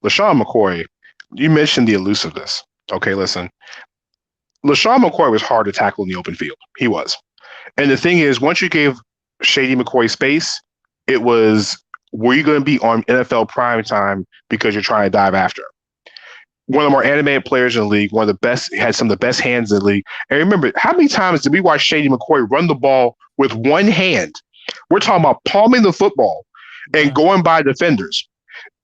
Lesean McCoy, you mentioned the elusiveness. Okay, listen. Lesean McCoy was hard to tackle in the open field. He was. And the thing is, once you gave Shady McCoy space, it was, were you going to be on NFL prime time because you're trying to dive after? One of the more animated players in the league, one of the best, had some of the best hands in the league. And remember, how many times did we watch Shady McCoy run the ball with one hand? We're talking about palming the football and going by defenders.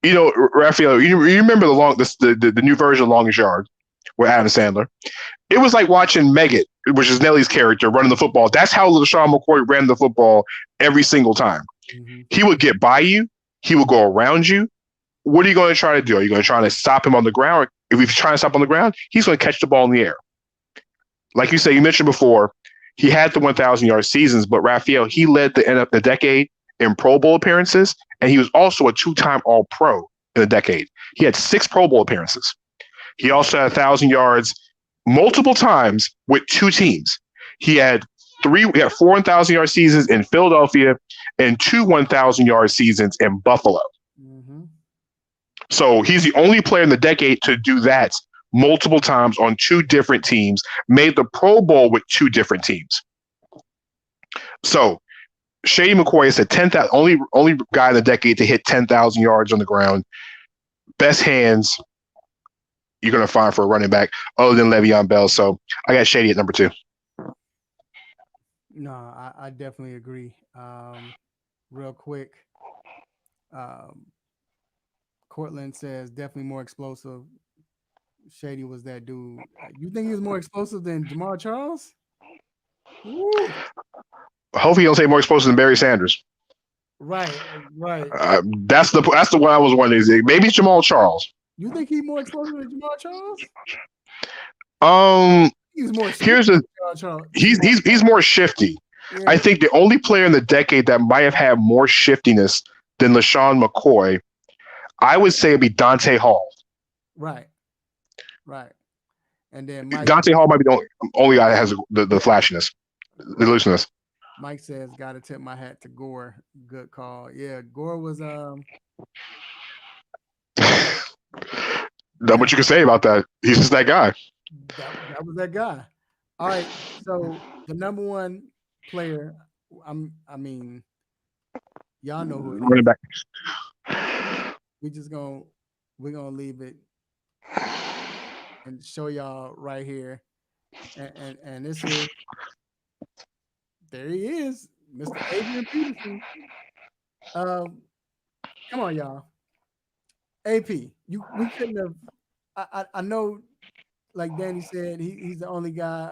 Raphael, you remember the new version of Longest Yard with Adam Sandler? It was like watching Meggett, which is Nelly's character, running the football. That's how Lesean McCoy ran the football every single time. Mm-hmm. He would get by you. He would go around you. What are you going to try to do? Are you going to try to stop him on the ground? If you're trying to stop on the ground, he's going to catch the ball in the air. Like you said, you mentioned before, he had the 1,000-yard seasons, but Raphael, he led the decade in Pro Bowl appearances, and he was also a 2-time All-Pro in the decade. He had 6 Pro Bowl appearances. He also had 1,000 yards multiple times with 2 teams. He had 4 1,000-yard seasons in Philadelphia and 2 1,000-yard seasons in Buffalo. Mm-hmm. So he's the only player in the decade to do that multiple times on 2 different teams, made the Pro Bowl with 2 different teams. So Shady McCoy is the 10th only guy in the decade to hit 10,000 yards on the ground. Best hands you're going to find for a running back other than Le'Veon Bell. So I got Shady at number 2. No, I definitely agree. Real quick, Cortland says definitely more explosive. Shady was that dude. You think he was more explosive than Jamal Charles? Woo. Hopefully he don't say more explosive than Barry Sanders. Right. That's the one I was wondering. Maybe it's Jamal Charles. You think he's more explosive than Jamal Charles? He's more. He's more shifty. Yeah. I think the only player in the decade that might have had more shiftiness than Lesean McCoy, I would say, would be Dante Hall. Right. And then Dante Hall might be the only guy that has the flashiness, the looseness. Mike says, "Got to tip my hat to Gore. Good call. Yeah, Gore was Not much you can say about that. He's just that guy. That was that guy. All right. So the number 1 player, I mean, y'all know who it is. Running back. We're gonna leave it and show y'all right here. And this is, there he is, Mr. Adrian Peterson. Come on, y'all. AP, we couldn't have. I know, like Danny said, he's the only guy,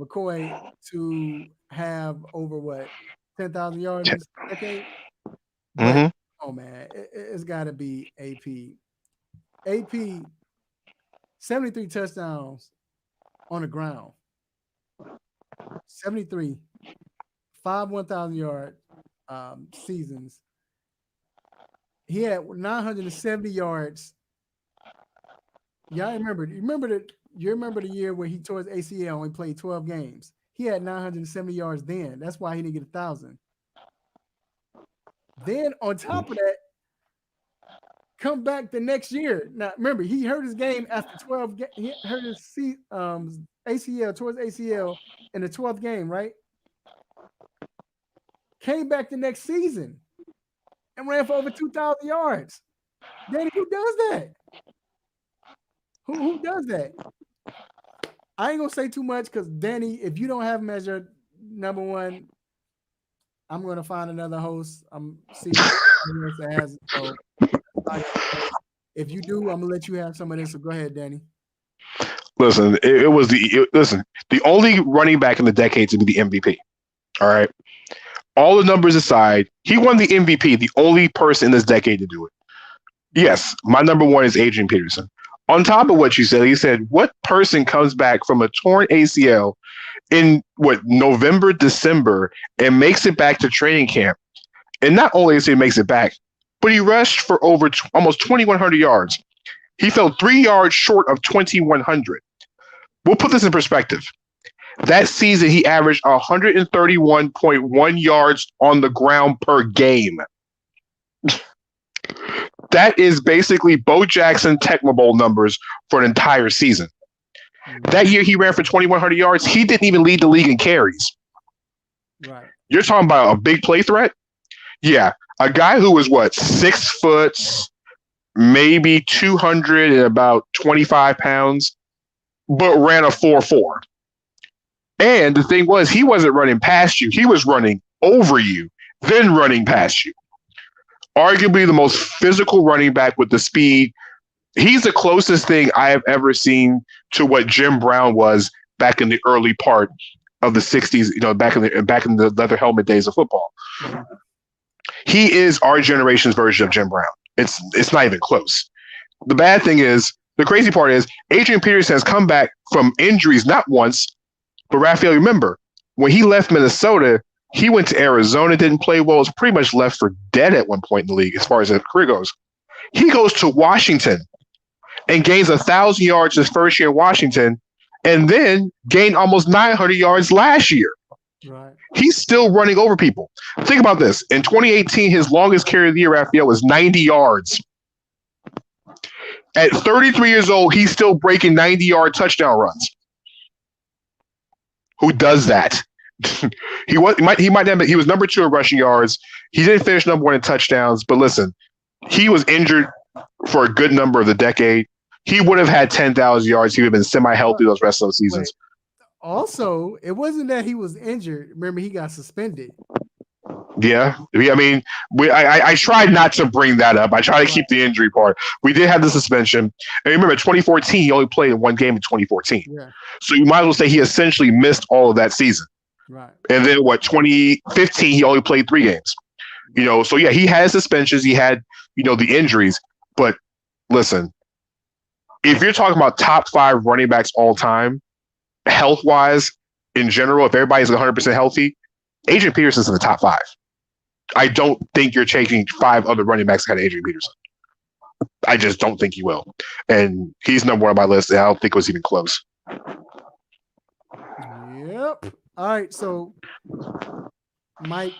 McCoy, to have over 10,000 yards this decade. But, oh man, it's got to be AP. AP, 73 touchdowns on the ground. 73, 5 1,000-yard seasons. He had 970 yards. Y'all remember the year where he tore his ACL and he played 12 games. He had 970 yards then. That's why he didn't get 1,000. Then on top of that, come back the next year. Now remember, he hurt his game after 12. He hurt his ACL, tore his ACL in the 12th game, right? Came back the next season and ran for over 2,000 yards. Danny, who does that? Who does that? I ain't gonna say too much because Danny, if you don't have measured number 1, I'm gonna find another host. I'm seeing who else that has it. So if you do, I'm gonna let you have some of this. So go ahead, Danny. Listen, the only running back in the decade to be the MVP. All right. All the numbers aside, he won the MVP, the only person in this decade to do it. Yes, my number one is Adrian Peterson. On top of what you said, he said, what person comes back from a torn ACL in November, December, and makes it back to training camp? And not only is he makes it back, but he rushed for over almost 2,100 yards. He fell 3 yards short of 2,100. We'll put this in perspective. That season, he averaged 131.1 yards on the ground per game. That is basically Bo Jackson Tecmo Bowl numbers for an entire season. That year, he ran for 2,100 yards. He didn't even lead the league in carries. Right. You're talking about a big play threat? Yeah. A guy who was 6 foot, maybe 200 and about 25 pounds, but ran a 4.4. And the thing was, he wasn't running past you. He was running over you, then running past you. Arguably the most physical running back with the speed. He's the closest thing I have ever seen to what Jim Brown was back in the early part of the 60s, back in the leather helmet days of football. He is our generation's version of Jim Brown. It's not even close. The bad thing is, the crazy part is, Adrian Peterson has come back from injuries not once, but Raphael, remember, when he left Minnesota, he went to Arizona, didn't play well, was pretty much left for dead at one point in the league as far as his career goes. He goes to Washington and gains 1,000 yards his first year in Washington, and then gained almost 900 yards last year. Right. He's still running over people. Think about this. In 2018, his longest carry of the year, Raphael, was 90 yards. At 33 years old, he's still breaking 90-yard touchdown runs. Who does that? He was number 2 in rushing yards. He didn't finish number 1 in touchdowns, but listen, he was injured for a good number of the decade. He would have had 10,000 yards. He would have been semi-healthy those rest of those seasons. Also, it wasn't that he was injured. Remember, he got suspended. Yeah. I mean, I tried not to bring that up. I try to keep the injury part. We did have the suspension. And remember, 2014, he only played in one game in 2014. Yeah. So you might as well say he essentially missed all of that season. Right. And then 2015, he only played 3 games. So yeah, he had suspensions. He had, the injuries. But listen, if you're talking about top 5 running backs all time, health-wise, in general, if everybody's 100% healthy, Adrian Peterson's in the top 5. I don't think you're taking 5 other running backs ahead of Adrian Peterson. I just don't think you will. And he's number 1 on my list, and I don't think it was even close. Yep. All right, so Mike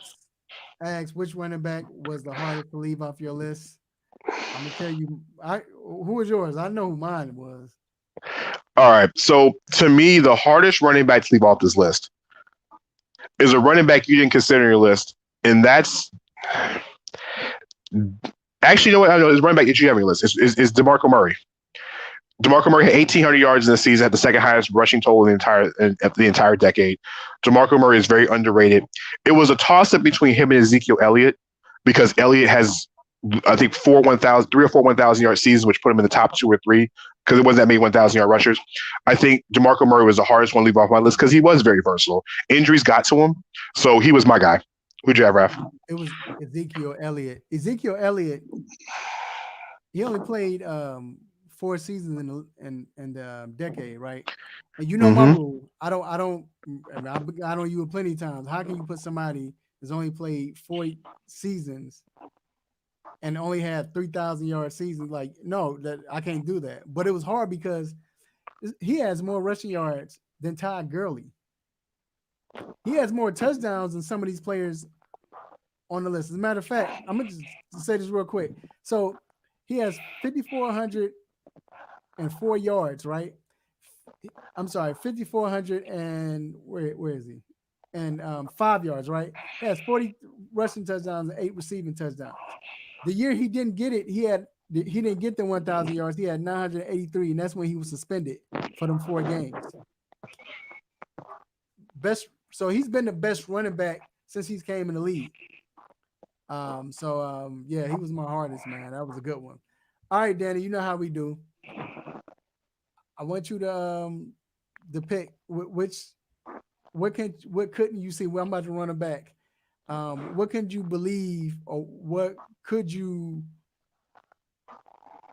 asks, which running back was the hardest to leave off your list? I'm going to tell you, who was yours? I know who mine was. All right, so to me, the hardest running back to leave off this list is a running back you didn't consider in your list, and that's actually, you know what? I know is running back that you have on your list is Demarco Murray. Demarco Murray had 1,800 yards in the season, had the second highest rushing total in the entire decade. Demarco Murray is very underrated. It was a toss-up between him and Ezekiel Elliott because Elliott has, I think, 3 or 4 1,000-yard seasons, which put him in the top 2 or 3 because it wasn't that many 1,000-yard rushers. I think DeMarco Murray was the hardest one to leave off my list because he was very versatile. Injuries got to him, so he was my guy. Who'd you have, Raph? It was Ezekiel Elliott. Ezekiel Elliott, he only played 4 seasons in the decade, right? And you know my rule. I don't you a plenty of times. How can you put somebody that's only played 4 seasons and only had 3,000-yard seasons? Like, no, that I can't do that. But it was hard because he has more rushing yards than Todd Gurley. He has more touchdowns than some of these players on the list. As a matter of fact, I'm gonna just say this real quick. So he has 5,404 yards, right? I'm sorry, 5,400 and where is he? And 5 yards, right? He has 40 rushing touchdowns and 8 receiving touchdowns. The year he didn't get it, he didn't get the 1,000 yards. He had 983, and that's when he was suspended for them 4 games. So he's been the best running back since he's came in the league. Yeah, he was my hardest, man. That was a good one. All right, Danny, you know how we do. I want you to pick what couldn't you see? Well, I'm about to run it back. What could you believe, or what could you?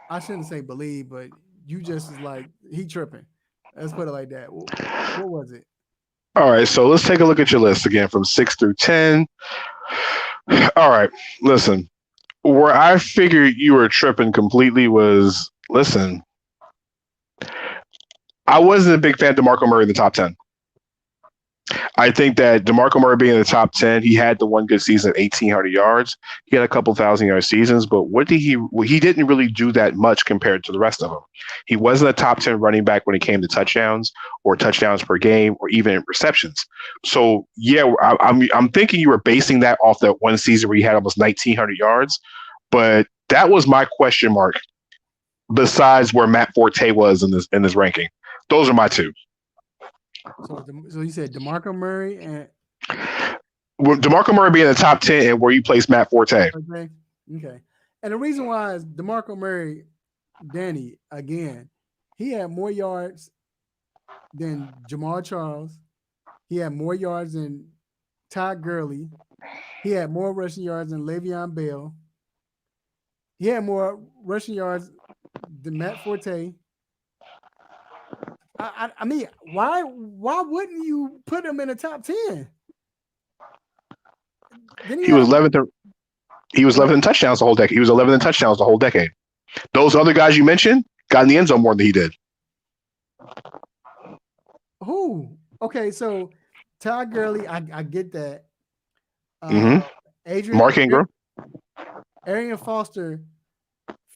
I shouldn't say believe, but you just is like he tripping. Let's put it like that. What was it? All right, so let's take a look at your list again from 6 through 10. All right, listen. Where I figured you were tripping completely was, listen, I wasn't a big fan of Demarco Murray in the top 10. I think that Demarco Murray being in the top 10, he had the one good season at 1,800 yards. He had a couple 1,000-yard seasons, but he didn't really do that much compared to the rest of them. He wasn't a top 10 running back when it came to touchdowns or touchdowns per game or even receptions. So, yeah, I'm thinking you were basing that off that one season where he had almost 1,900 yards, but that was my question mark besides where Matt Forte was in this ranking. Those are my two. So you said Demarco Murray and Demarco Murray being in the top 10 and where you place Matt Forte. Okay. And the reason why is Demarco Murray, Danny, again, he had more yards than Jamal Charles. He had more yards than Todd Gurley. He had more rushing yards than Le'Veon Bell. He had more rushing yards than Matt Forte. I mean, why wouldn't you put him in the top 10? He was 11th. He was 11th in touchdowns the whole decade. He was 11th in touchdowns the whole decade. Those other guys you mentioned got in the end zone more than he did. Who? Okay, so Todd Gurley, I get that. Adrian, Mark Ingram, Ariel Foster.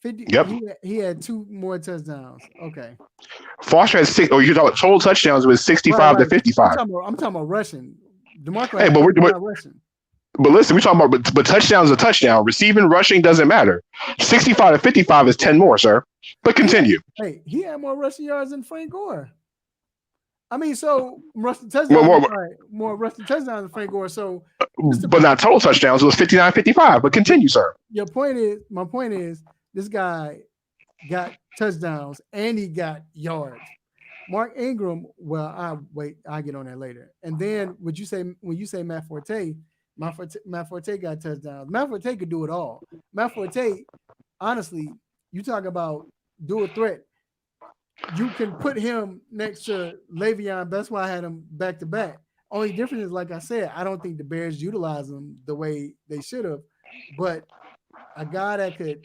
50, yep. He had 2 more touchdowns. Okay. Foster had 6. Oh, you're talking about total touchdowns with 65 to 55. I'm talking about rushing. DeMarco. Hey, but we're rushing. But listen, we're talking about but touchdowns a touchdown. Receiving, rushing doesn't matter. 65 to 55 is 10 more, sir. But continue. Hey, he had more rushing yards than Frank Gore. I mean, so rushing touchdowns. More rushing touchdowns than Frank Gore. So, but not total touchdowns. It was 59-55. But continue, sir. My point is. This guy got touchdowns and he got yards. Mark Ingram, I'll get on that later. And then when you say Matt Forte got touchdowns. Matt Forte could do it all. Matt Forte, honestly, you talk about dual threat. You can put him next to Le'Veon. That's why I had him back to back. Only difference is, like I said, I don't think the Bears utilize him the way they should have. But a guy that could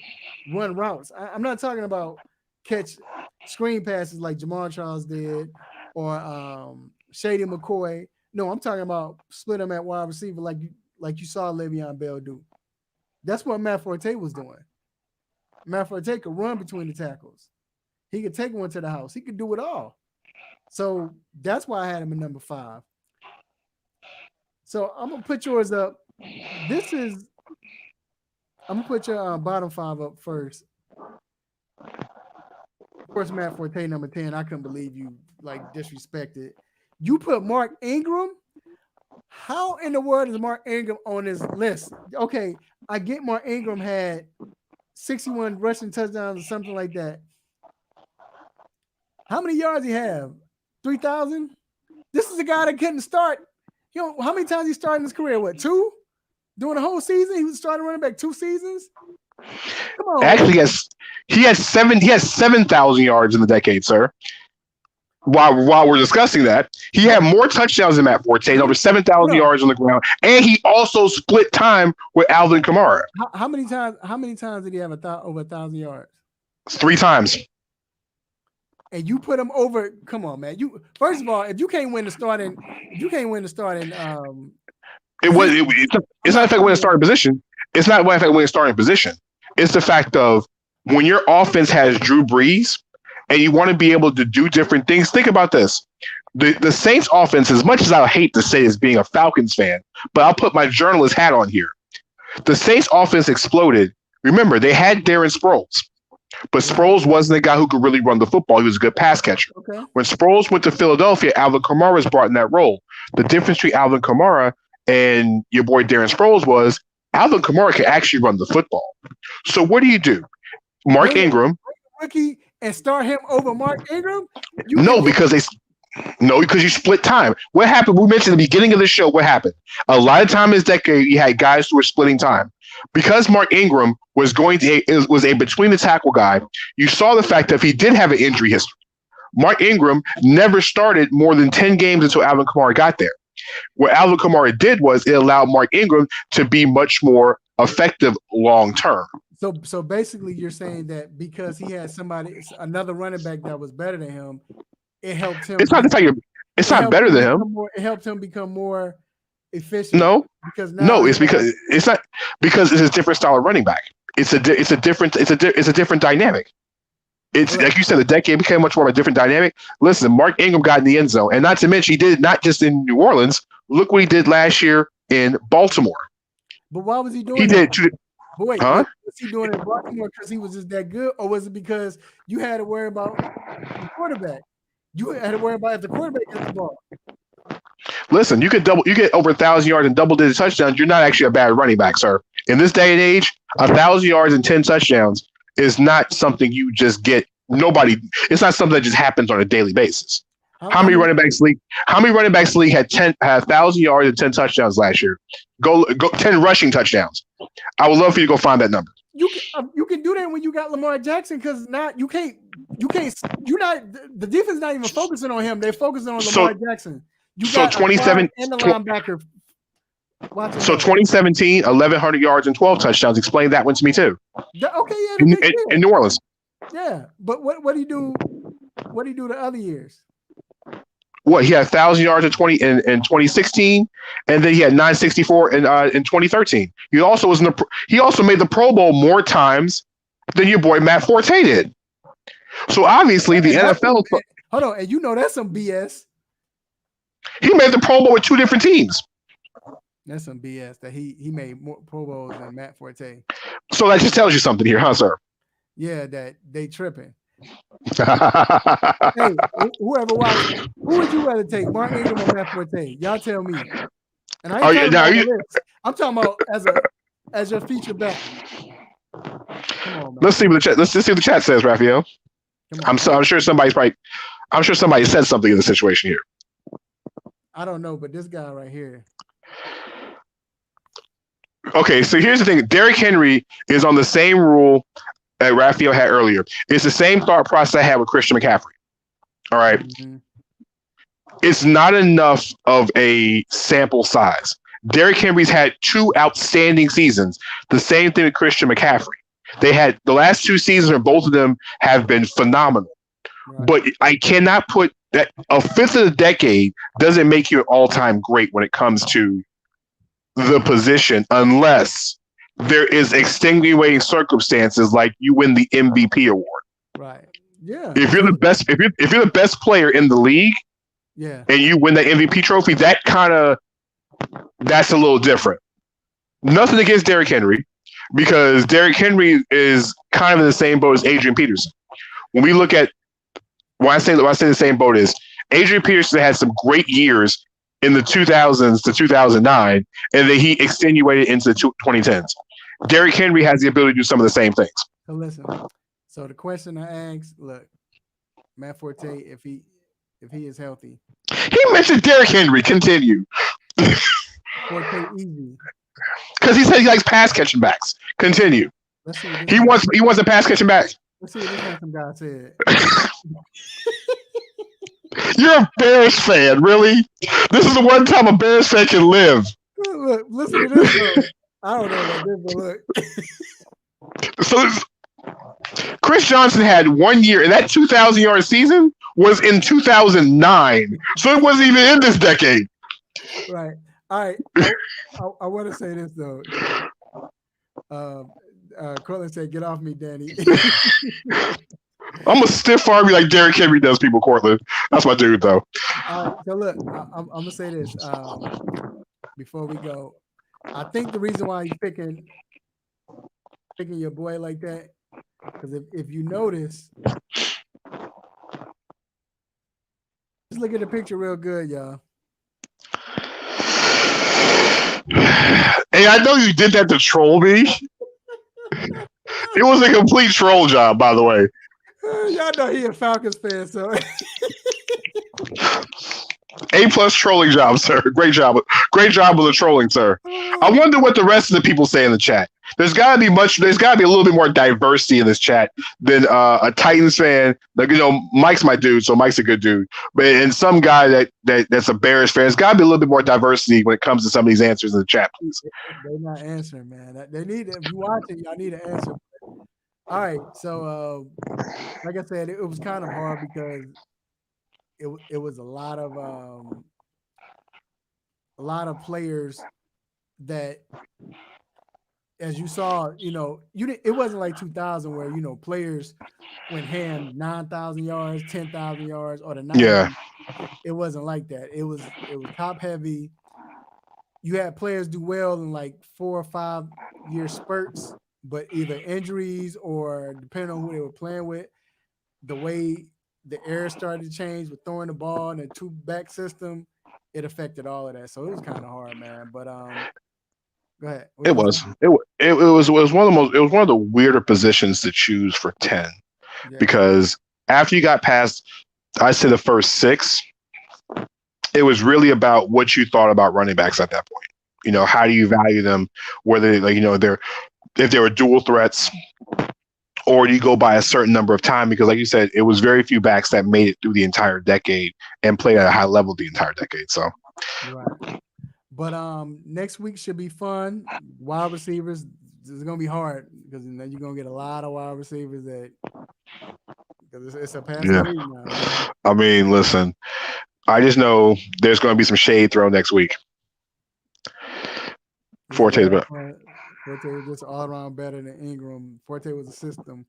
run routes. I'm not talking about catch screen passes like Jamal Charles did or Shady Mccoy. No, I'm talking about split him at wide receiver like you saw Le'Veon Bell do. That's what Matt Forte was doing. Matt Forte could run between the tackles. He could take one to the house. He could do it all. So that's why I had him at number 5. So I'm going to put yours up. I'm going to put your bottom 5 up first. Of course, Matt Forte, number 10. I couldn't believe you disrespected. You put Mark Ingram? How in the world is Mark Ingram on this list? Okay, I get Mark Ingram had 61 rushing touchdowns or something like that. How many yards he have? 3,000? This is a guy that couldn't start. How many times he started in his career? 2? During the whole season, he was starting running back 2 seasons. Come on. Actually, he has 7,000 yards in the decade, sir. While we're discussing that, he had more touchdowns than Matt Forte, over 7,000 yards on the ground, and he also split time with Alvin Kamara. How many times did he have over 1,000 yards? 3 times. And you put him over. Come on, man. First of all, if you can't win the starting, It's not the fact when starting position. It's not the fact when starting position. It's the fact of when your offense has Drew Brees and you want to be able to do different things. Think about this. The Saints offense, as much as I hate to say as being a Falcons fan, but I'll put my journalist hat on here. The Saints offense exploded. Remember, they had Darren Sproles. But Sproles wasn't a guy who could really run the football. He was a good pass catcher. Okay. When Sproles went to Philadelphia, Alvin Kamara was brought in that role. The difference between Alvin Kamara and your boy Darren Sproles was Alvin Kamara can actually run the football. So what do? Mark Ingram. Rookie and start him over Mark Ingram? Because you split time. What happened? We mentioned at the beginning of the show. What happened? A lot of time in this decade, you had guys who were splitting time. Because Mark Ingram was a between the tackle guy. You saw the fact that if he did have an injury history, Mark Ingram never started more than 10 games until Alvin Kamara got there. What Alvin Kamara did was it allowed Mark Ingram to be much more effective long term. So basically, you're saying that because he had another running back that was better than him, it helped him. It's not better than him. It helped him become more efficient. No, it's not because it's a different style of running back. It's a different dynamic. It's like you said, the decade became much more of a different dynamic. Listen, Mark Ingram got in the end zone, and not to mention he did it not just in New Orleans. Look what he did last year in Baltimore. But why was he doing? He that? did. Was he doing it in Baltimore because he was just that good, or was it because you had to worry about the quarterback? You had to worry about if the quarterback gets the ball. Listen, you get over 1,000 yards and double-digit touchdowns. You're not actually a bad running back, sir. In this day and age, 1,000 yards and 10 touchdowns is not something you just get. It's not something that just happens on a daily basis. How many running backs league had 1,000 yards and 10 touchdowns last year? Go 10 rushing touchdowns. I would love for you to go find that number. You can do that when you got Lamar Jackson because now the defense not even focusing on him. They're focusing on Lamar Jackson. You got 27 and the linebacker. So 2017, 1,100 yards and 12 touchdowns. Explain that one to me too. In New Orleans. Yeah, but what do you do? What do you do the other years? What, he had 1,000 yards in 2016, and then he had 964 in 2013. He also made the Pro Bowl more times than your boy Matt Forte did. So obviously the NFL. Hold on, and you know that's some BS. He made the Pro Bowl with two different teams. That's some BS that he made more Pro Bowls than Matt Forte. So that just tells you something here, huh, sir? Yeah, that they tripping. Hey, whoever watched, who would you rather take, Mark Ingram or Matt Forte? Y'all tell me. And I'm talking about as your feature back. Come on, man. Let's see what the chat says, Raphael. I'm sure somebody said something in the situation here. I don't know, but this guy right here. Okay, so here's the thing. Derrick Henry is on the same rule that Raphael had earlier. It's the same thought process I had with Christian McCaffrey. All right. Mm-hmm. It's not enough of a sample size. Derrick Henry's had two outstanding seasons. The same thing with Christian McCaffrey. They had the last two seasons, where both of them have been phenomenal. Right. But I cannot put that a fifth of the decade doesn't make you an all-time great when it comes to the position, unless there is extenuating circumstances like you win the MVP award. Right. Yeah. If you're the best, if you're the best player in the league, yeah, and you win the MVP trophy, that's a little different. Nothing against Derrick Henry, because Derrick Henry is kind of in the same boat as Adrian Peterson. When we look at when I say the same boat is Adrian Peterson had some great years in the 2000s to 2009, and then he extenuated into the 2010s. Derrick Henry has the ability to do some of the same things. So listen, so the question I asked, look, Matt Forte, if he is healthy. He mentioned Derrick Henry. Continue. Forte easy. Because he said he likes pass catching backs. Continue. He wants a pass catching back. Let's see what this handsome guy said. You're a Bears fan, really? This is the one time a Bears fan can live. Look, listen to this, bro. I don't know about this, but look. So Chris Johnson had 1 year, and that 2,000-yard season was in 2009. So it wasn't even in this decade. Right. All right. I want to say this, though. Cortland said, "Get off me, Danny." I'm a stiff army like Derrick Henry does people, Cortland. That's my dude, though. So look, I'm going to say this before we go. I think the reason why you're picking your boy like that, because if you notice, just look at the picture real good, y'all. Hey, I know you did that to troll me. It was a complete troll job, by the way. Y'all know he a Falcons fan, so A+ trolling job, sir. Great job. Great job with the trolling, sir. I wonder what the rest of the people say in the chat. There's gotta be a little bit more diversity in this chat than a Titans fan. Like, Mike's my dude, so Mike's a good dude. But and some guy that's a Bears fan, there's gotta be a little bit more diversity when it comes to some of these answers in the chat, please. they're not answering, man. They need if you watching, y'all need an answer. All right, so like I said, it was kind of hard because it was a lot of players that, as you saw, it wasn't like 2000 where players went ham 9,000 yards, 10,000 yards, or the 90s. Yeah. It wasn't like that. It was top heavy. You had players do well in like 4 or 5 year spurts, but either injuries or depending on who they were playing with, the way the air started to change with throwing the ball and the 2-back system, it affected all of that. So it was kind of hard, man. But go ahead. It was one of the weirder positions to choose for 10, because after you got past, I say, the first 6, it was really about what you thought about running backs at that point. How do you value them? Whether if they were dual threats, or do you go by a certain number of time? Because, like you said, it was very few backs that made it through the entire decade and played at a high level the entire decade. So, right. But next week should be fun. Wide receivers, it's gonna be hard because then you're gonna get a lot of wide receivers because it's a passing league now. Man. I mean, listen, I just know there's going to be some shade thrown next week. Forte was just all around better than Ingram. Forte was a system.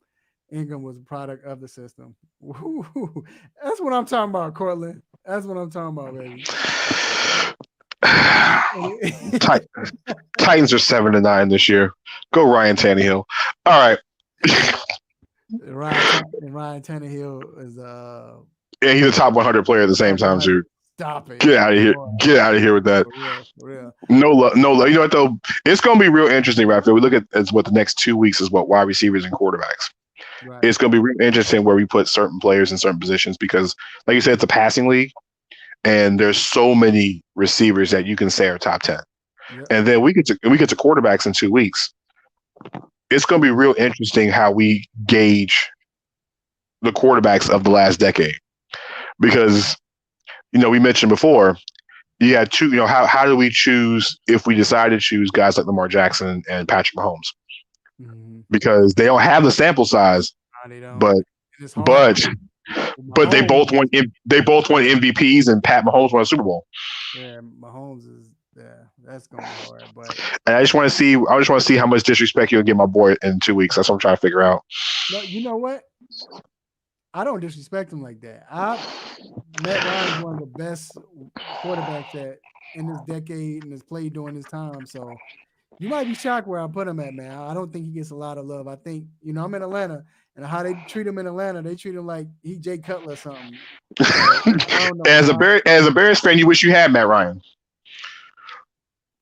Ingram was a product of the system. Woo-hoo. That's what I'm talking about, Cortland. That's what I'm talking about, baby. Titans are 7-9 this year. Go Ryan Tannehill. All right. Ryan Tannehill is yeah, he's a top 100 player at the same time, too. Stop it. Get out of here. Get out of here with that. For real. No love. You know what, though? It's going to be real interesting, Raphael. We look at what the next 2 weeks is, wide receivers and quarterbacks. Right. It's going to be real interesting where we put certain players in certain positions because, like you said, it's a passing league, and there's so many receivers that you can say are top 10. Yep. And then we get to quarterbacks in 2 weeks. It's going to be real interesting how we gauge the quarterbacks of the last decade because, we mentioned before, you had two, how do we choose if we decide to choose guys like Lamar Jackson and Patrick Mahomes? Mm-hmm. Because they don't have the sample size, but they both won MVPs and Pat Mahomes won a Super Bowl. Yeah, Mahomes is that's going to be hard. But and I just want to see how much disrespect you'll give my boy in 2 weeks. That's what I'm trying to figure out. No, you know what? I don't disrespect him like that. Matt Ryan is one of the best quarterbacks in this decade and has played during his time. So you might be shocked where I put him at, man. I don't think he gets a lot of love. I think, I'm in Atlanta, and how they treat him in Atlanta, they treat him like he Jay Cutler or something. So, as a Bears fan, you wish you had Matt Ryan.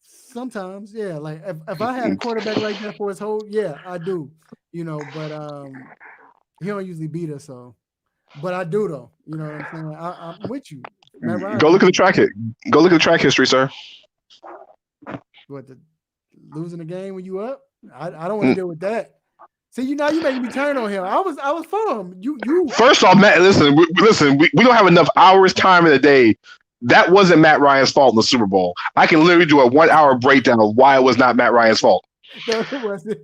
Sometimes, yeah. Like if I had a quarterback like that for his whole, I do. But he don't usually beat us, so. But I do though. You know what I'm saying? I'm with you. Matt Ryan, Go look at the track Go look at the track history, sir. What, losing the game when you up? I don't want to deal with that. See, you making me turn on him. I was for him. You. First off, Matt, listen. We don't have enough hours time in the day. That wasn't Matt Ryan's fault in the Super Bowl. I can literally do a 1 hour breakdown of why it was not Matt Ryan's fault. No, it wasn't.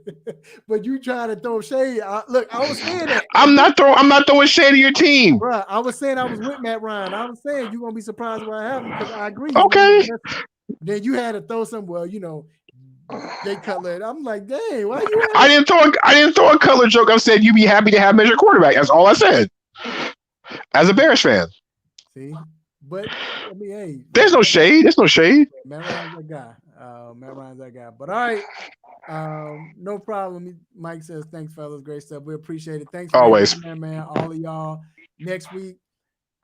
But you trying to throw shade. Look, I was saying that. I'm not throwing shade at your team. Bro, I was saying I was with Matt Ryan. I was saying you're gonna be surprised what happened because I agree. Okay. Then you had to throw some. Well, Jay Cutler. I'm like, dang, why you? I didn't throw a Cutler joke. I said you'd be happy to have him as your quarterback. That's all I said. As a Bears fan. See, but I mean, hey, there's no shade. There's no shade. Matt Ryan's that guy. Matt Ryan's that guy. But all right. No problem. Mike says, thanks, fellas. Great stuff. We appreciate it. Thanks for always, man. All of y'all. Next week.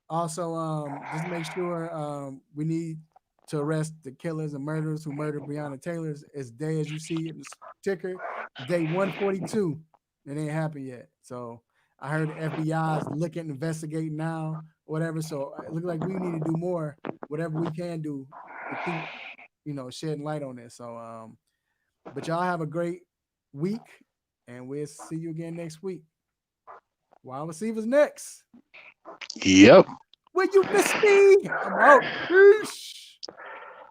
Also, just make sure we need to arrest the killers and murderers who murdered Breonna Taylor. It's day as you see in the ticker, day 142. It ain't happened yet. So I heard the FBI is looking, investigating now, whatever. So it looks like we need to do more, whatever we can do to keep, shedding light on this. So, but y'all have a great week, and we'll see you again next week. Wide receivers next. Yep. When you miss me, I'm out. Peace.